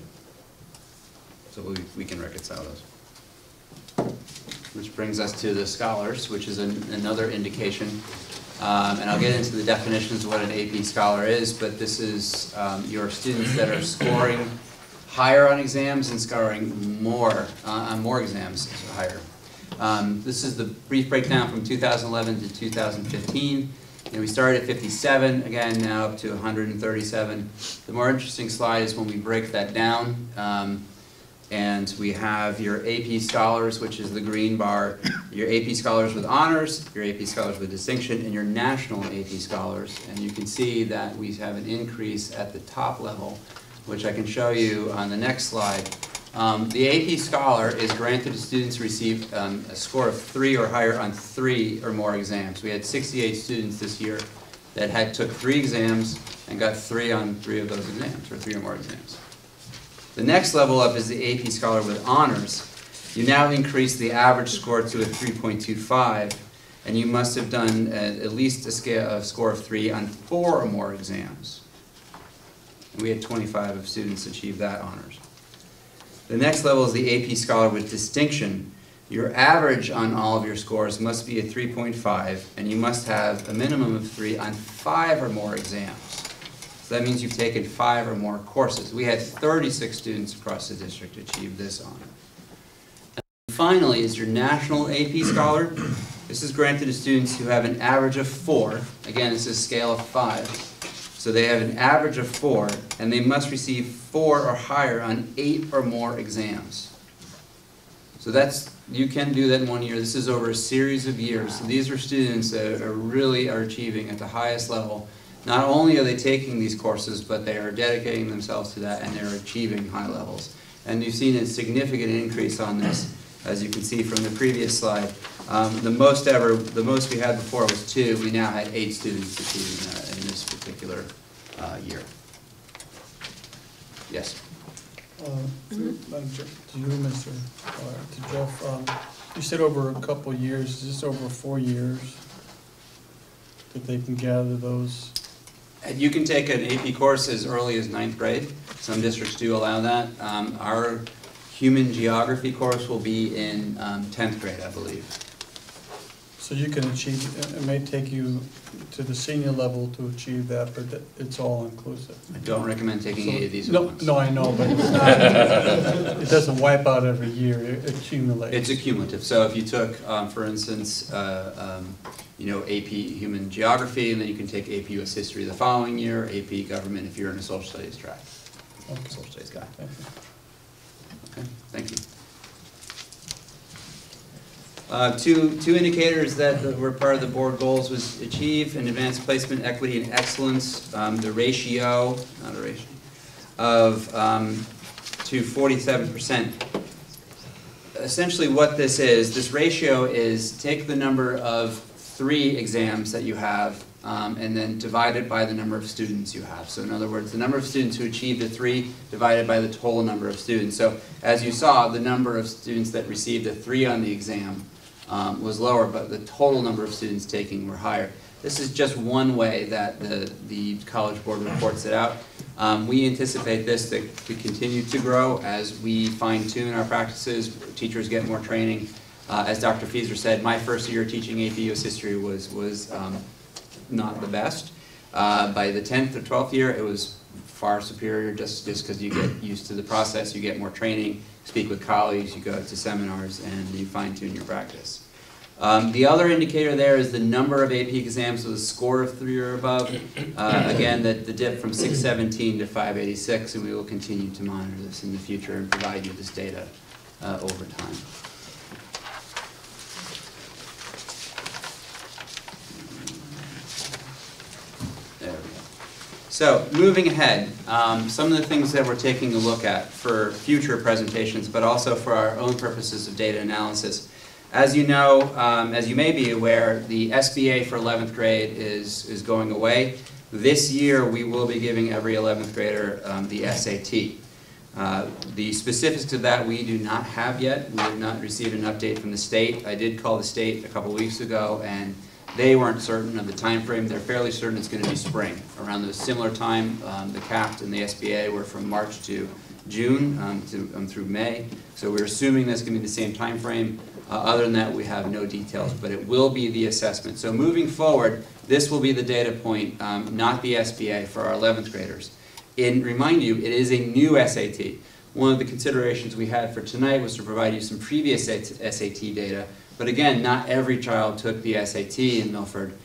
So we can reconcile those. Which brings us to the scholars, which is another indication. And I'll get into the definitions of what an AP scholar is, but this is your students that are scoring higher on exams and scoring more on more exams higher. This is the brief breakdown from 2011 to 2015. And we started at 57, again, now up to 137. The more interesting slide is when we break that down. And we have your AP scholars, which is the green bar, your AP scholars with honors, your AP scholars with distinction, and your national AP scholars. And you can see that we have an increase at the top level, which I can show you on the next slide. The AP Scholar is granted to students who receive a score of 3 or higher on 3 or more exams. We had 68 students this year that took 3 exams and got 3 on 3 of those exams, or 3 or more exams. The next level up is the AP Scholar with honors. You now increase the average score to a 3.25, and you must have done at least a score of 3 on 4 or more exams. And we had 25 of students achieve that honors. The next level is the AP Scholar with distinction. Your average on all of your scores must be a 3.5, and you must have a minimum of 3 on 5 or more exams. So that means you've taken 5 or more courses. We had 36 students across the district achieve this honor. And finally is your National AP Scholar. This is granted to students who have an average of 4. Again, it's a scale of 5. So they have an average of 4, and they must receive 4 or higher on 8 or more exams. So you can do that in 1 year. This is over a series of years. So these are students that really are achieving at the highest level. Not only are they taking these courses, but they are dedicating themselves to that, and they're achieving high levels. And you've seen a significant increase on this, as you can see from the previous slide. The most we had before was 2. We now had 8 students achieving that in this particular year. Yes? To you, Mr. To Jeff, you said over a couple of years. Is this over 4 years that they can gather those? You can take an AP course as early as 9th grade. Some districts do allow that. Our human geography course will be in 10th grade, I believe. So you can achieve, it may take you to the senior level to achieve that, but it's all inclusive. I don't recommend taking any of these at No, once. no, I know, but it's not, it doesn't wipe out every year, it accumulates. It's accumulative. So if you took, for instance, AP Human Geography, and then you can take AP US History the following year, AP Government if you're in a social studies track. Okay. social studies guy. Thank you. Okay, thank you. Two indicators that were part of the board goals was achieve in advanced placement, equity, and excellence. The ratio, not a ratio, of to 47%. Essentially what this ratio is take the number of 3 exams that you have and then divide it by the number of students you have. So in other words, the number of students who achieved a 3 divided by the total number of students. So as you saw, the number of students that received a 3 on the exam was lower, but the total number of students taking were higher. This is just one way that the College Board reports it out. We anticipate this to continue to grow as we fine-tune our practices, teachers get more training. As Dr. Fieser said, my first year teaching AP US History was not the best. By the 10th or 12th year, it was far superior just because you get used to the process, you get more training, speak with colleagues, you go to seminars, and you fine-tune your practice. The other indicator there is the number of AP exams with a score of 3 or above. Again, the dip from 617 to 586, and we will continue to monitor this in the future and provide you this data over time. There we go. So, moving ahead, some of the things that we're taking a look at for future presentations, but also for our own purposes of data analysis. As you know, as you may be aware, the SBA for 11th grade is going away. This year, we will be giving every 11th grader the SAT. The specifics of that we do not have yet. We have not received an update from the state. I did call the state a couple weeks ago, and they weren't certain of the time frame. They're fairly certain it's going to be spring. Around the similar time, the CAPT and the SBA were from March to June through May. So we're assuming that's going to be the same time frame. Other than that, we have no details, but it will be the assessment. So moving forward, this will be the data point, not the SBA for our 11th graders. And remind you, it is a new SAT. One of the considerations we had for tonight was to provide you some previous SAT data, but again, not every child took the SAT in Milford,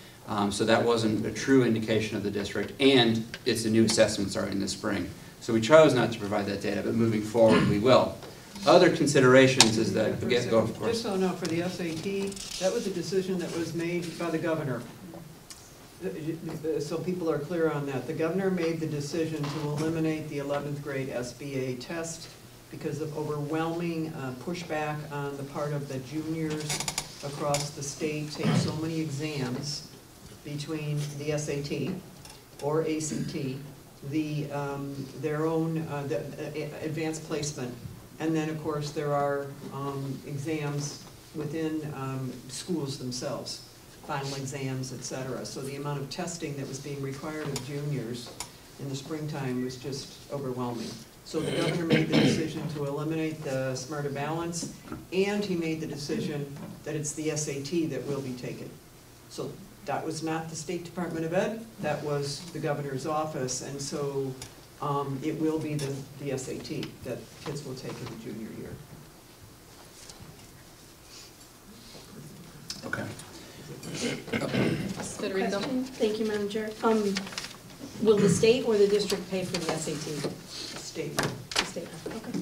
so that wasn't a true indication of the district, and it's a new assessment starting this spring. So we chose not to provide that data, but moving forward, we will. Other considerations is that, go of course. Just so you know, for the SAT, that was a decision that was made by the governor. So people are clear on that. The governor made the decision to eliminate the 11th grade SBA test because of overwhelming pushback on the part of the juniors across the state take so many exams between the SAT or ACT, their own advanced placement. And then, of course, there are exams within schools themselves, final exams, et cetera. So the amount of testing that was being required of juniors in the springtime was just overwhelming. So the governor made the decision to eliminate the Smarter Balance, and he made the decision that it's the SAT that will be taken. So that was not the State Department of Ed, that was the governor's office, and so it will be the SAT that kids will take in the junior year. Okay. Federico? Question. Thank you, Madam Chair. Will the state or the district pay for the SAT? State. The state, okay.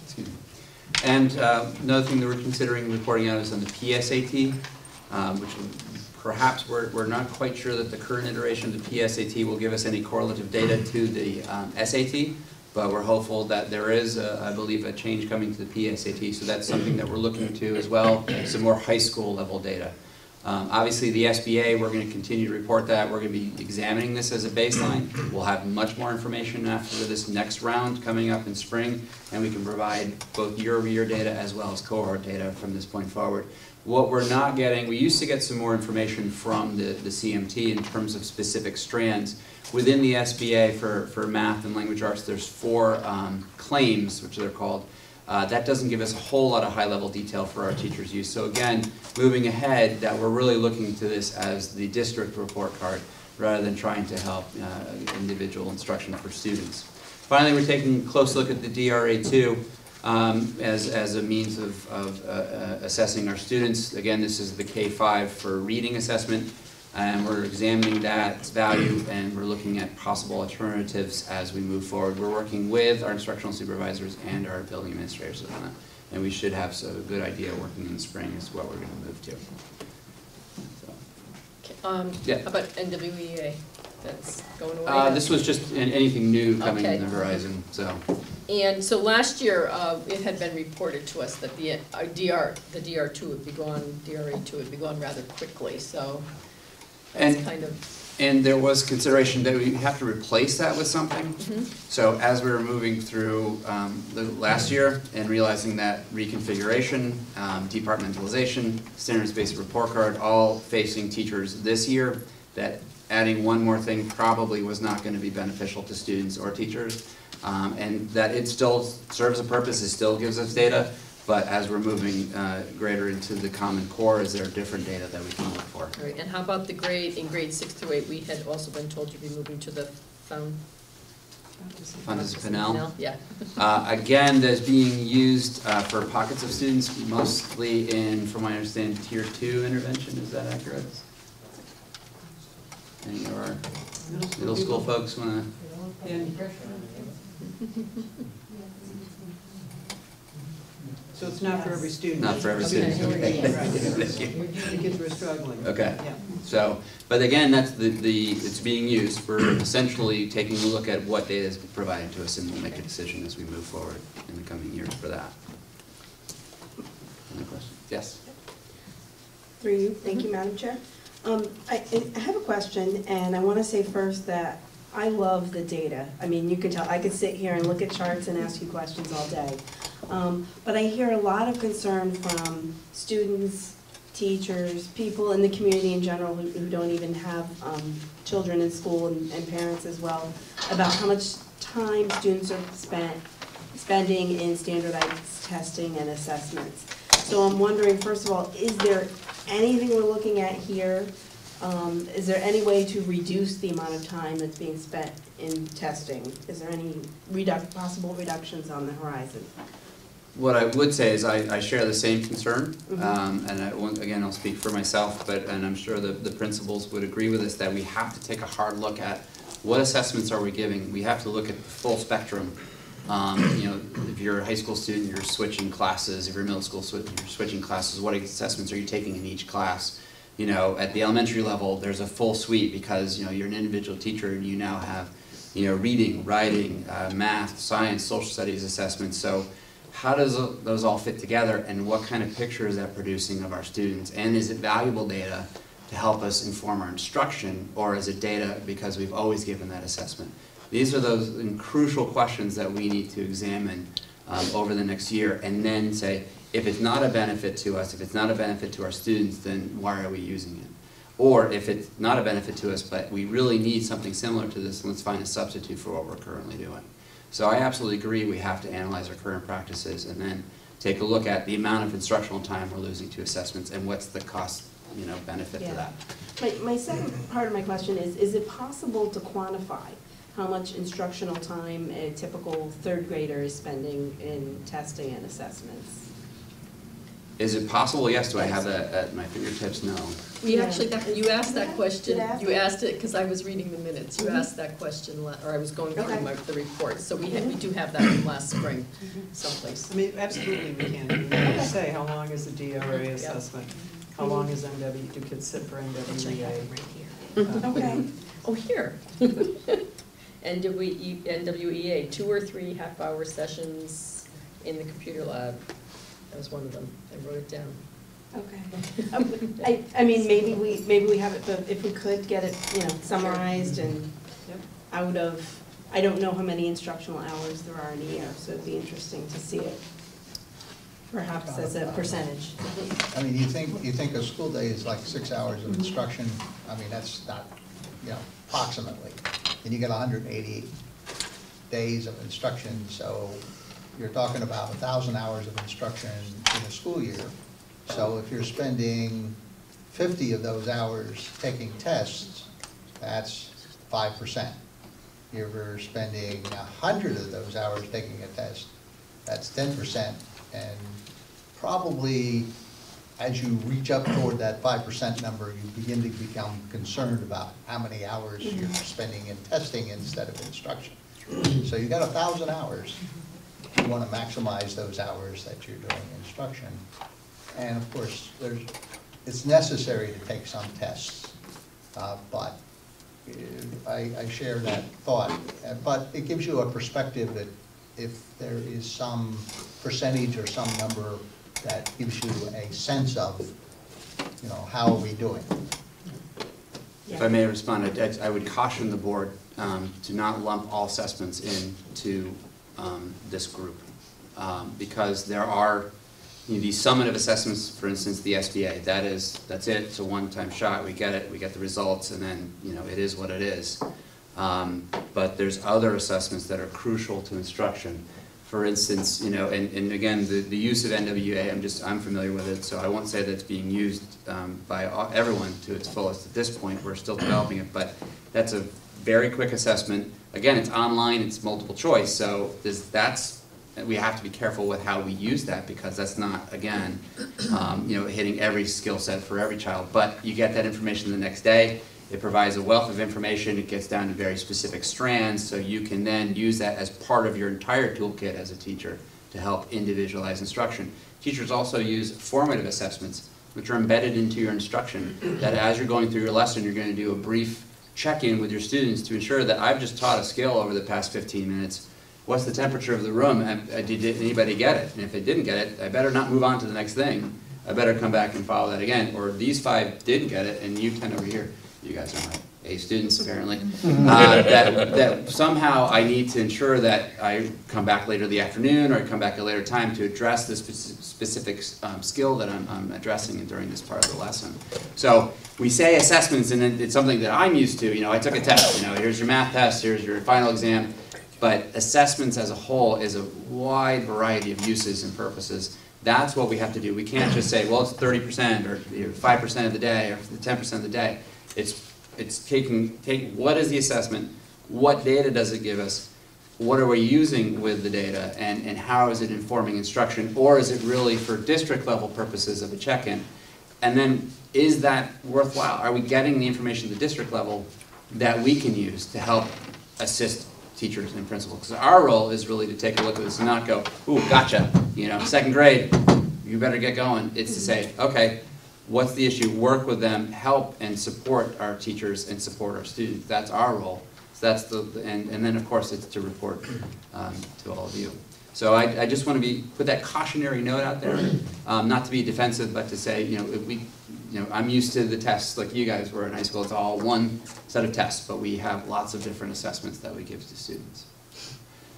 Excuse me. And another thing that we're considering reporting out is on the PSAT, which perhaps we're not quite sure that the current iteration of the PSAT will give us any correlative data to the SAT, but we're hopeful that there is, I believe, a change coming to the PSAT, so that's something that we're looking to as well, some more high school level data. Obviously the SBA, we're going to continue to report that. We're going to be examining this as a baseline. We'll have much more information after this next round coming up in spring, and we can provide both year-over-year data as well as cohort data from this point forward. What we're not getting, we used to get some more information from the CMT in terms of specific strands. Within the SBA for math and language arts, there's 4 claims, which they're called. That doesn't give us a whole lot of high-level detail for our teachers' use. So again, moving ahead, that we're really looking to this as the district report card rather than trying to help individual instruction for students. Finally, we're taking a close look at the DRA2 as a means of assessing our students. Again, this is the K-5 for reading assessment. And we're examining that value, and we're looking at possible alternatives as we move forward. We're working with our instructional supervisors and our building administrators on that, and we should have a good idea working in the spring as to what we're going to move to. Yeah. How about NWEA? That's going away? This was just anything new coming Okay. in the horizon, so. And so last year, it had been reported to us that the DR2 would be gone, DRA2 would be gone rather quickly, so that's And- kind of, And there was consideration that we have to replace that with something. Mhm. So as we were moving through the last year and realizing that reconfiguration, departmentalization, standards-based report card, all facing teachers this year, that adding one more thing probably was not going to be beneficial to students or teachers. And that it still serves a purpose, it still gives us data, but as we're moving greater into the Common Core, is there different data that we can look for? all right, and how about the grade, in grades 6 through 8, we had also been told you'd be moving to the Fundus Pinnell. Yeah. Again, that's being used for pockets of students, mostly in, from what I understand, Tier 2 intervention, is that accurate? Any of our middle school folks want to? And so it's not for every student? Not for every Okay. student. Right. Thank you. The kids were struggling. Okay. Yeah. So, but again, that's it's being used. We're essentially taking a look at what data is provided to us, and we'll make a decision as we move forward in the coming years for that. Any questions? Yes? Through you, thank you, Madam Chair. I have a question, and I want to say first that I love the data. I mean, you can tell, I could sit here and look at charts and ask you questions all day. But I hear a lot of concern from students, teachers, people in the community in general who don't even have children in school and parents as well, about how much time students are spending in standardized testing and assessments. So I'm wondering, first of all, is there anything we're looking at here? Is there any way to reduce the amount of time that's being spent in testing? Is there any possible reductions on the horizon? What I would say is I share the same concern, and again, I'll speak for myself, and I'm sure the principals would agree with us that we have to take a hard look at what assessments are we giving. We have to look at the full spectrum. You know, if you're a high school student, you're switching classes. If you're a middle school student, you're switching classes. What assessments are you taking in each class? You know, at the elementary level, there's a full suite because, you know, you're an individual teacher and you now have, you know, reading, writing, math, science, social studies assessments. So how does those all fit together, and what kind of picture is that producing of our students? And is it valuable data to help us inform our instruction, or is it data because we've always given that assessment? These are those crucial questions that we need to examine over the next year, and then say, if it's not a benefit to us, if it's not a benefit to our students, then why are we using it? Or if it's not a benefit to us, but we really need something similar to this, let's find a substitute for what we're currently doing. So I absolutely agree we have to analyze our current practices and then take a look at the amount of instructional time we're losing to assessments and what's the cost, you know, benefit to that. My second part of my question is it possible to quantify how much instructional time a typical third grader is spending in testing and assessments? Is it possible? Yes. Do I have that at my fingertips? No. We Yeah. actually, you asked that question, Did I ask you it? asked it, because I was reading the minutes, you Mhm. asked that question, or I was going through Okay. the report, so we do have that from last spring someplace. I mean, absolutely we can. We can say how long is the DRA assessment? How long is do kids sit for Which I have NWEA? right here. Okay. Oh, here. NWEA, 2 or 3 half-hour sessions in the computer lab. That was one of them. I wrote it down. Okay. I mean, maybe we have it, but if we could get it, you know, summarized and Yep. out of, I don't know how many instructional hours there are in a year, so it'd be interesting to see it, perhaps as a percentage. I mean, you think a school day is like 6 hours of instruction, I mean, that's not, you know, approximately. And you get 180 days of instruction, so you're talking about 1,000 hours of instruction in a school year. So if you're spending 50 of those hours taking tests, that's 5%. If you're spending 100 of those hours taking a test, that's 10%. And probably as you reach up toward that 5% number, you begin to become concerned about how many hours you're spending in testing instead of instruction. So you got 1,000 hours. You want to maximize those hours that you're doing instruction. And of course, it's necessary to take some tests, but I share that thought. But it gives you a perspective that if there is some percentage or some number that gives you a sense of, you know, how are we doing? If I may respond, I would caution the board to not lump all assessments into this group, because there are these summative assessments, for instance, the SBA. That's it. It's a one-time shot. We get it. We get the results, and then it is what it is. But there's other assessments that are crucial to instruction. For instance, and again, the use of NWEA, I'm familiar with it, so I won't say that it's being used by everyone to its fullest at this point. We're still developing it, but that's a very quick assessment. Again, it's online, it's multiple choice, so we have to be careful with how we use that, because that's not, again, hitting every skill set for every child. But you get that information the next day. It provides a wealth of information. It gets down to very specific strands, so you can then use that as part of your entire toolkit as a teacher to help individualize instruction. Teachers also use formative assessments, which are embedded into your instruction, that as you're going through your lesson, you're going to do a brief check-in with your students to ensure that I've just taught a skill over the past 15 minutes. What's the temperature of the room? Did anybody get it? And if they didn't get it, I better not move on to the next thing. I better come back and follow that again. Or these 5 didn't get it, and you 10 over here. You guys are my A students, apparently. That somehow I need to ensure that I come back later in the afternoon, or I come back at a later time to address this specific skill that I'm addressing during this part of the lesson. So we say assessments, and it's something that I'm used to. I took a test. Here's your math test, here's your final exam. But assessments as a whole is a wide variety of uses and purposes. That's what we have to do. We can't just say, well, it's 30% or 5% of the day or 10% of the day. It's taking what is the assessment, what data does it give us, what are we using with the data, and how is it informing instruction, or is it really for district level purposes of a check-in? And then is that worthwhile? Are we getting the information at the district level that we can use to help assist teachers and principals? Because our role is really to take a look at this and not go, ooh, gotcha, second grade, you better get going. It's to say, okay, what's the issue? Work with them, help and support our teachers and support our students. That's our role. So that's and then of course it's to report to all of you. So I just want to put that cautionary note out there, not to be defensive, but to say, I'm used to the tests like you guys were in high school. It's all one set of tests, but we have lots of different assessments that we give to students.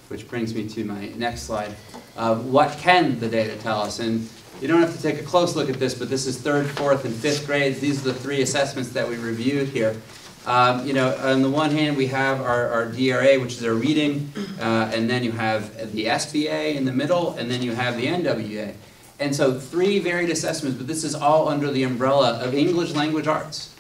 Which brings me to my next slide. What can the data tell us? And you don't have to take a close look at this, but this is 3rd, 4th, and 5th grades. These are the 3 assessments that we reviewed here. On the one hand, we have our DRA, which is our reading, and then you have the SBA in the middle, and then you have the NWEA. And so 3 varied assessments, but this is all under the umbrella of English language arts.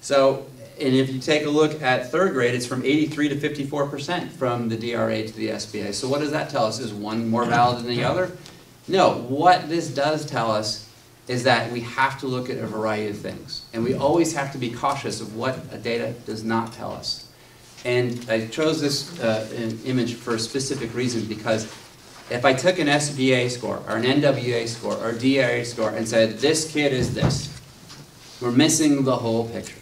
So, and if you take a look at 3rd grade, it's from 83 to 54% from the DRA to the SBA. So what does that tell us? Is one more valid than the other? No, what this does tell us is that we have to look at a variety of things. And we always have to be cautious of what data does not tell us. And I chose this image for a specific reason, because if I took an SBA score, or an NWEA score, or a DRA score, and said, this kid is this, we're missing the whole picture.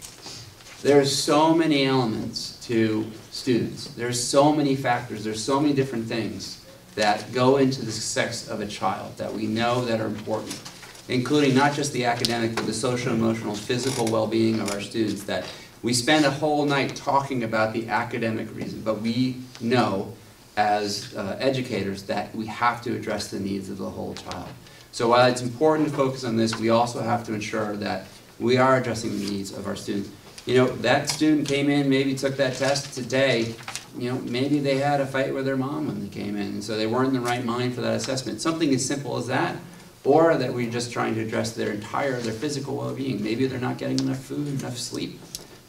There's so many elements to students. There's so many factors. There's so many different things that go into the success of a child that we know that are important, including not just the academic, but the social, emotional, physical well-being of our students. That we spend a whole night talking about the academic reason, but we know as educators that we have to address the needs of the whole child. So while it's important to focus on this, we also have to ensure that we are addressing the needs of our students. That student came in, maybe took that test today, maybe they had a fight with their mom when they came in, and so they weren't in the right mind for that assessment. Something as simple as that, or that we're just trying to address their physical well-being. Maybe they're not getting enough food, enough sleep.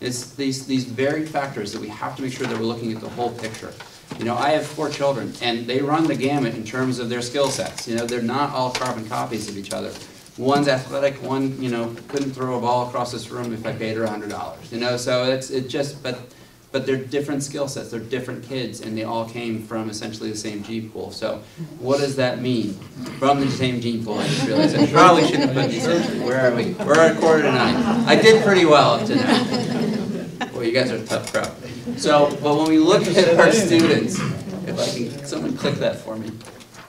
It's these varied factors that we have to make sure that we're looking at the whole picture. I have 4 children, and they run the gamut in terms of their skill sets. They're not all carbon copies of each other. One's athletic, one, you know, couldn't throw a ball across this room if I paid her $100, you know, so but they're different skill sets, they're different kids, and they all came from essentially the same gene pool. So what does that mean? From the same gene pool, I just realized I probably shouldn't have put these in. Where are we? We're at 8:45. I did pretty well up to now. Boy, you guys are a tough crowd. So, but when we look at our students, if I can, someone click that for me.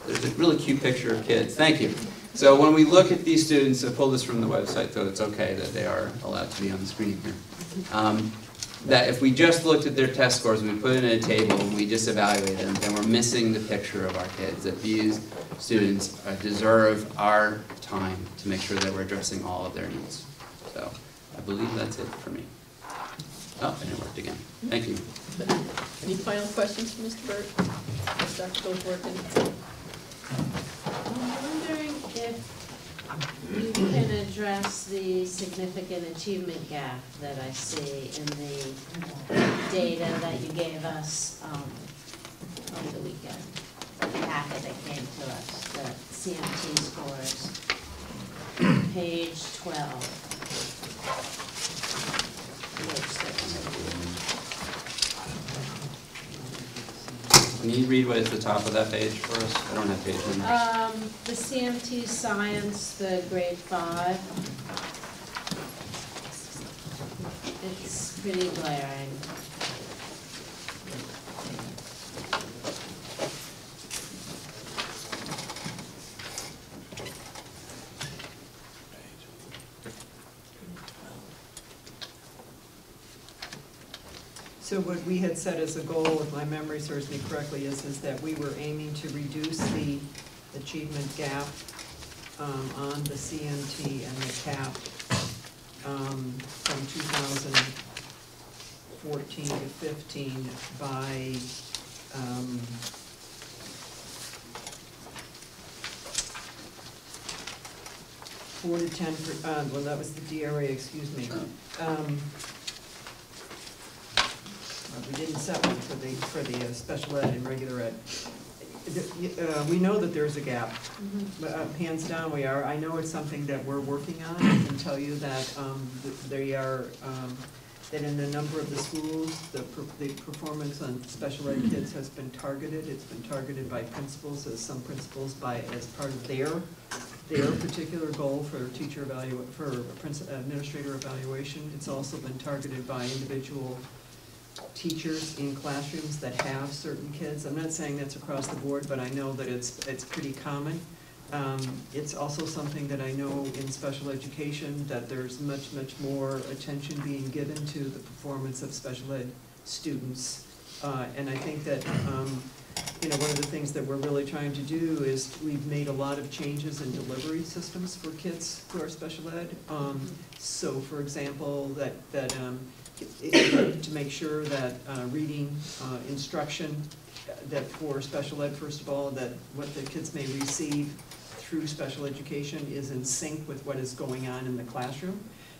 There's a really cute picture of kids. Thank you. So when we look at these students, I pulled this from the website, so it's okay that they are allowed to be on the screen here. That if we just looked at their test scores, we put it in a table, and we just evaluated them, then we're missing the picture of our kids, that these students deserve our time to make sure that we're addressing all of their needs. So I believe that's it for me. Oh, and it worked again. Thank you. Any final questions for Mr. Burt? Dr. Goldworth? I'm wondering if you can address the significant achievement gap that I see in the data that you gave us over the weekend. The packet that came to us, the CMT scores, page 12. Page 13. Can you read what is the top of that page for us? I don't have page numbers. The CMT Science, the grade 5. It's pretty glaring. So what we had set as a goal, if my memory serves me correctly, is that we were aiming to reduce the achievement gap on the CMT and the CAP from 2014 to 15 by 4 to 10, well, that was the DRA, excuse me. We didn't set one for the special ed and regular ed. We know that there's a gap, but hands down we are. I know it's something that we're working on. I can tell you that that in a number of the schools, the performance on special ed kids has been targeted. It's been targeted by principals, as some principals as part of their particular goal for administrator evaluation. It's also been targeted by individual teachers in classrooms that have certain kids. I'm not saying that's across the board, but I know that it's pretty common. It's also something that I know in special education that there's much more attention being given to the performance of special ed students. And I think that one of the things that we're really trying to do is we've made a lot of changes in delivery systems for kids who are special ed. So for example, to make sure that reading instruction that for special ed, first of all, that what the kids may receive through special education is in sync with what is going on in the classroom.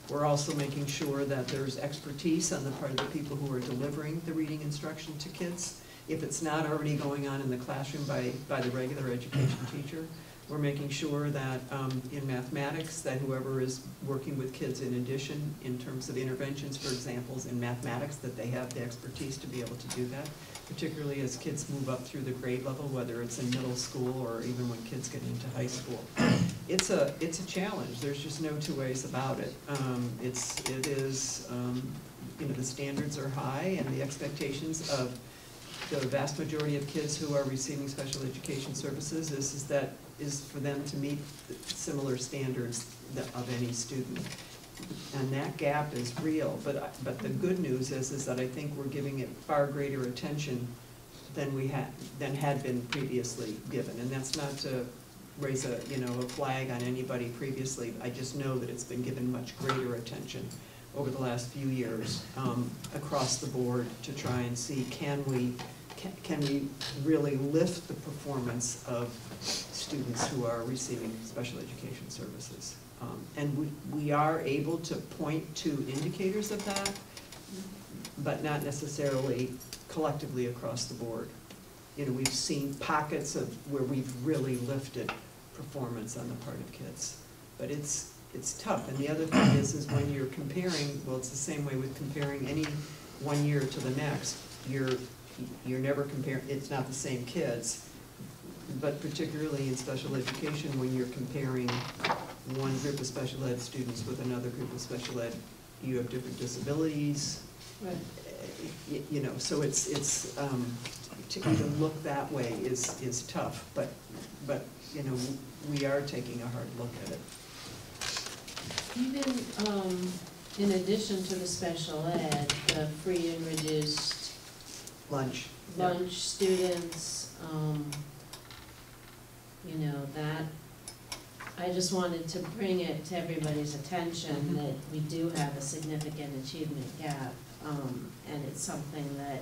We're also making sure that there's expertise on the part of the people who are delivering the reading instruction to kids. If it's not already going on in the classroom by the regular education teacher, we're making sure that in mathematics, that whoever is working with kids in addition, in terms of interventions, for example, in mathematics, that they have the expertise to be able to do that, particularly as kids move up through the grade level, whether it's in middle school or even when kids get into high school. It's a challenge. There's just no two ways about it. The standards are high, and the expectations of the vast majority of kids who are receiving special education services is for them to meet similar standards of any student. And that gap is real, but the good news is that I think we're giving it far greater attention than had been previously given. And that's not to raise a flag on anybody previously. I just know that it's been given much greater attention over the last few years across the board to try and see can we really lift the performance of students who are receiving special education services. And we are able to point to indicators of that, but not necessarily collectively across the board. We've seen pockets of where we've really lifted performance on the part of kids. but it's tough. And the other thing is when you're comparing, well, it's the same way with comparing any one year to the next. You're never comparing, it's not the same kids, but particularly in special education, when you're comparing one group of special ed students with another group of special ed, you have different disabilities. Right. You know, so it's to even look that way is tough, but you know, we are taking a hard look at it. Even in addition to the special ed, the free and reduced Lunch. lunch students, you know, that, I just wanted to bring it to everybody's attention that we do have a significant achievement gap, and it's something that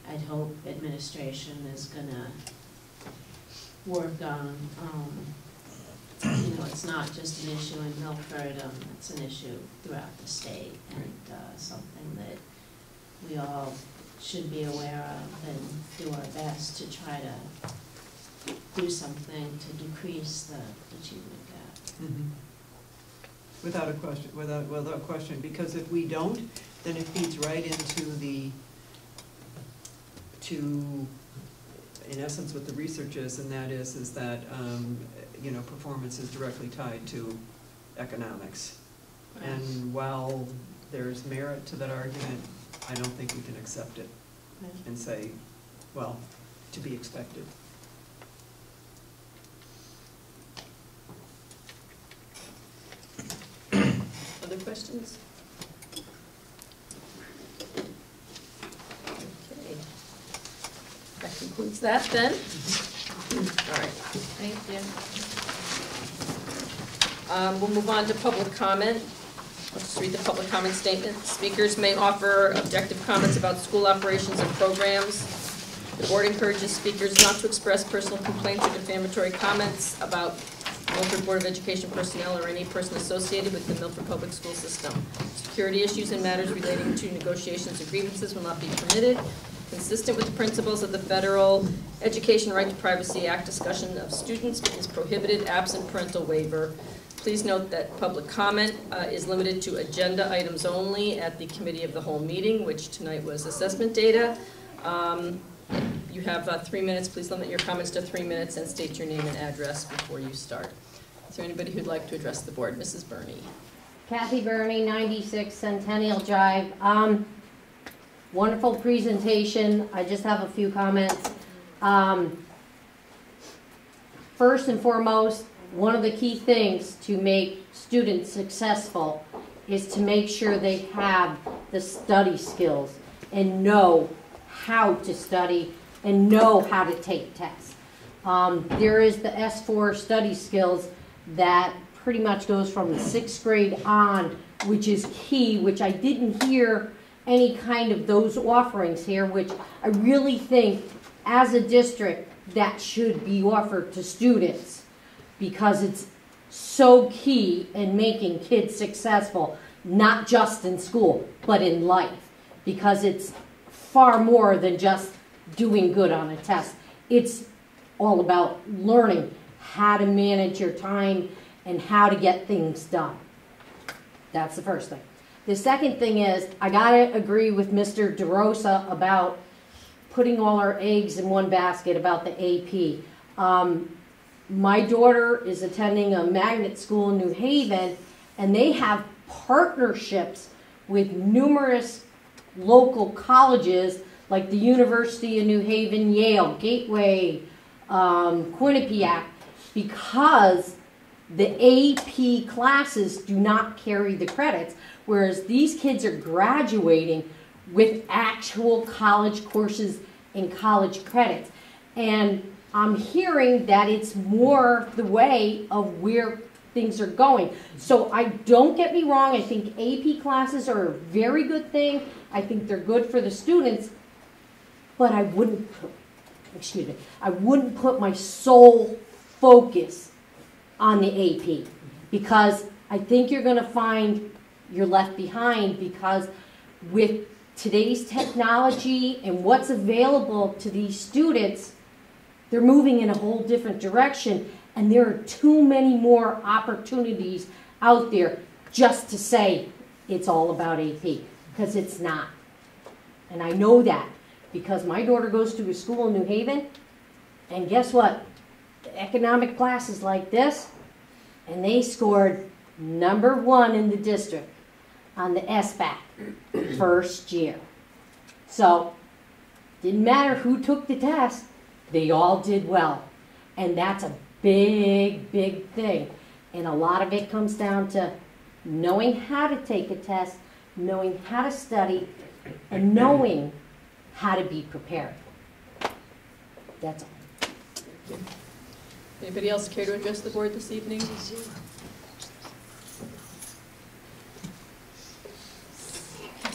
I'd hope administration is gonna work on. You know, it's not just an issue in Milford, it's an issue throughout the state, and something that we all should be aware of and do our best to try to do something to decrease the achievement gap. Without a question, because if we don't, then it feeds right into in essence, what the research is, and that is that, you know, performance is directly tied to economics. Right. And while there's merit to that argument, I don't think we can accept it Right. and say, well, to be expected. Other questions? Okay. That concludes that then. All right. Thank you. We'll move on to public comment. I'll just read the public comment statement. Speakers may offer objective comments about school operations and programs. The board encourages speakers not to express personal complaints or defamatory comments about Milford Board of Education personnel or any person associated with the Milford Public School System. Security issues and matters relating to negotiations and grievances will not be permitted. Consistent with the principles of the Federal Education Right to Privacy Act, discussion of students is prohibited absent parental waiver. Please note that public comment is limited to agenda items only at the committee of the whole meeting, which tonight was assessment data. You have 3 minutes. Please limit your comments to 3 minutes and state your name and address before you start. Is there anybody who'd like to address the board? Mrs. Burney. Kathy Burney, 96 Centennial Drive. Wonderful presentation. I just have a few comments. First and foremost, one of the key things to make students successful is to make sure they have the study skills and know how to study and know how to take tests. There is the S4 study skills that pretty much goes from the 6th grade on, which is key, which I didn't hear any kind of those offerings here, which I really think as a district that should be offered to students because it's so key in making kids successful, not just in school, but in life, because it's far more than just doing good on a test. It's all about learning how to manage your time and how to get things done. That's the first thing. The second thing is, I gotta agree with Mr. DeRosa about putting all our eggs in one basket about the AP. My daughter is attending a magnet school in New Haven, and they have partnerships with numerous local colleges like the University of New Haven, Yale, Gateway, Quinnipiac, because the AP classes do not carry the credits, whereas these kids are graduating with actual college courses and college credits. And I'm hearing that it's more the way of where things are going. So don't get me wrong, I think AP classes are a very good thing. I think they're good for the students, but I wouldn't put my sole focus on the AP, because I think you're going to find you're left behind, because with today's technology and what's available to these students, they're moving in a whole different direction, And there are too many more opportunities out there just to say it's all about AP, because it's not. And I know that because my daughter goes to a school in New Haven, and guess what? The economic class is like this, and they scored #1 in the district on the SBAC first year. So, didn't matter who took the test, they all did well. And that's a big, big thing. And a lot of it comes down to knowing how to take a test, knowing how to study, and knowing how to be prepared. That's all. Anybody else care to address the board this evening?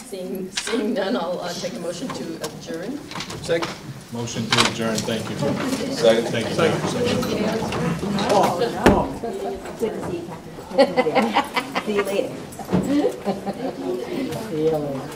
Seeing none, I'll take a motion to adjourn. Second. Motion to adjourn, thank you. Second. Thank you, John. Good to see you, Catherine. See you later. See you later.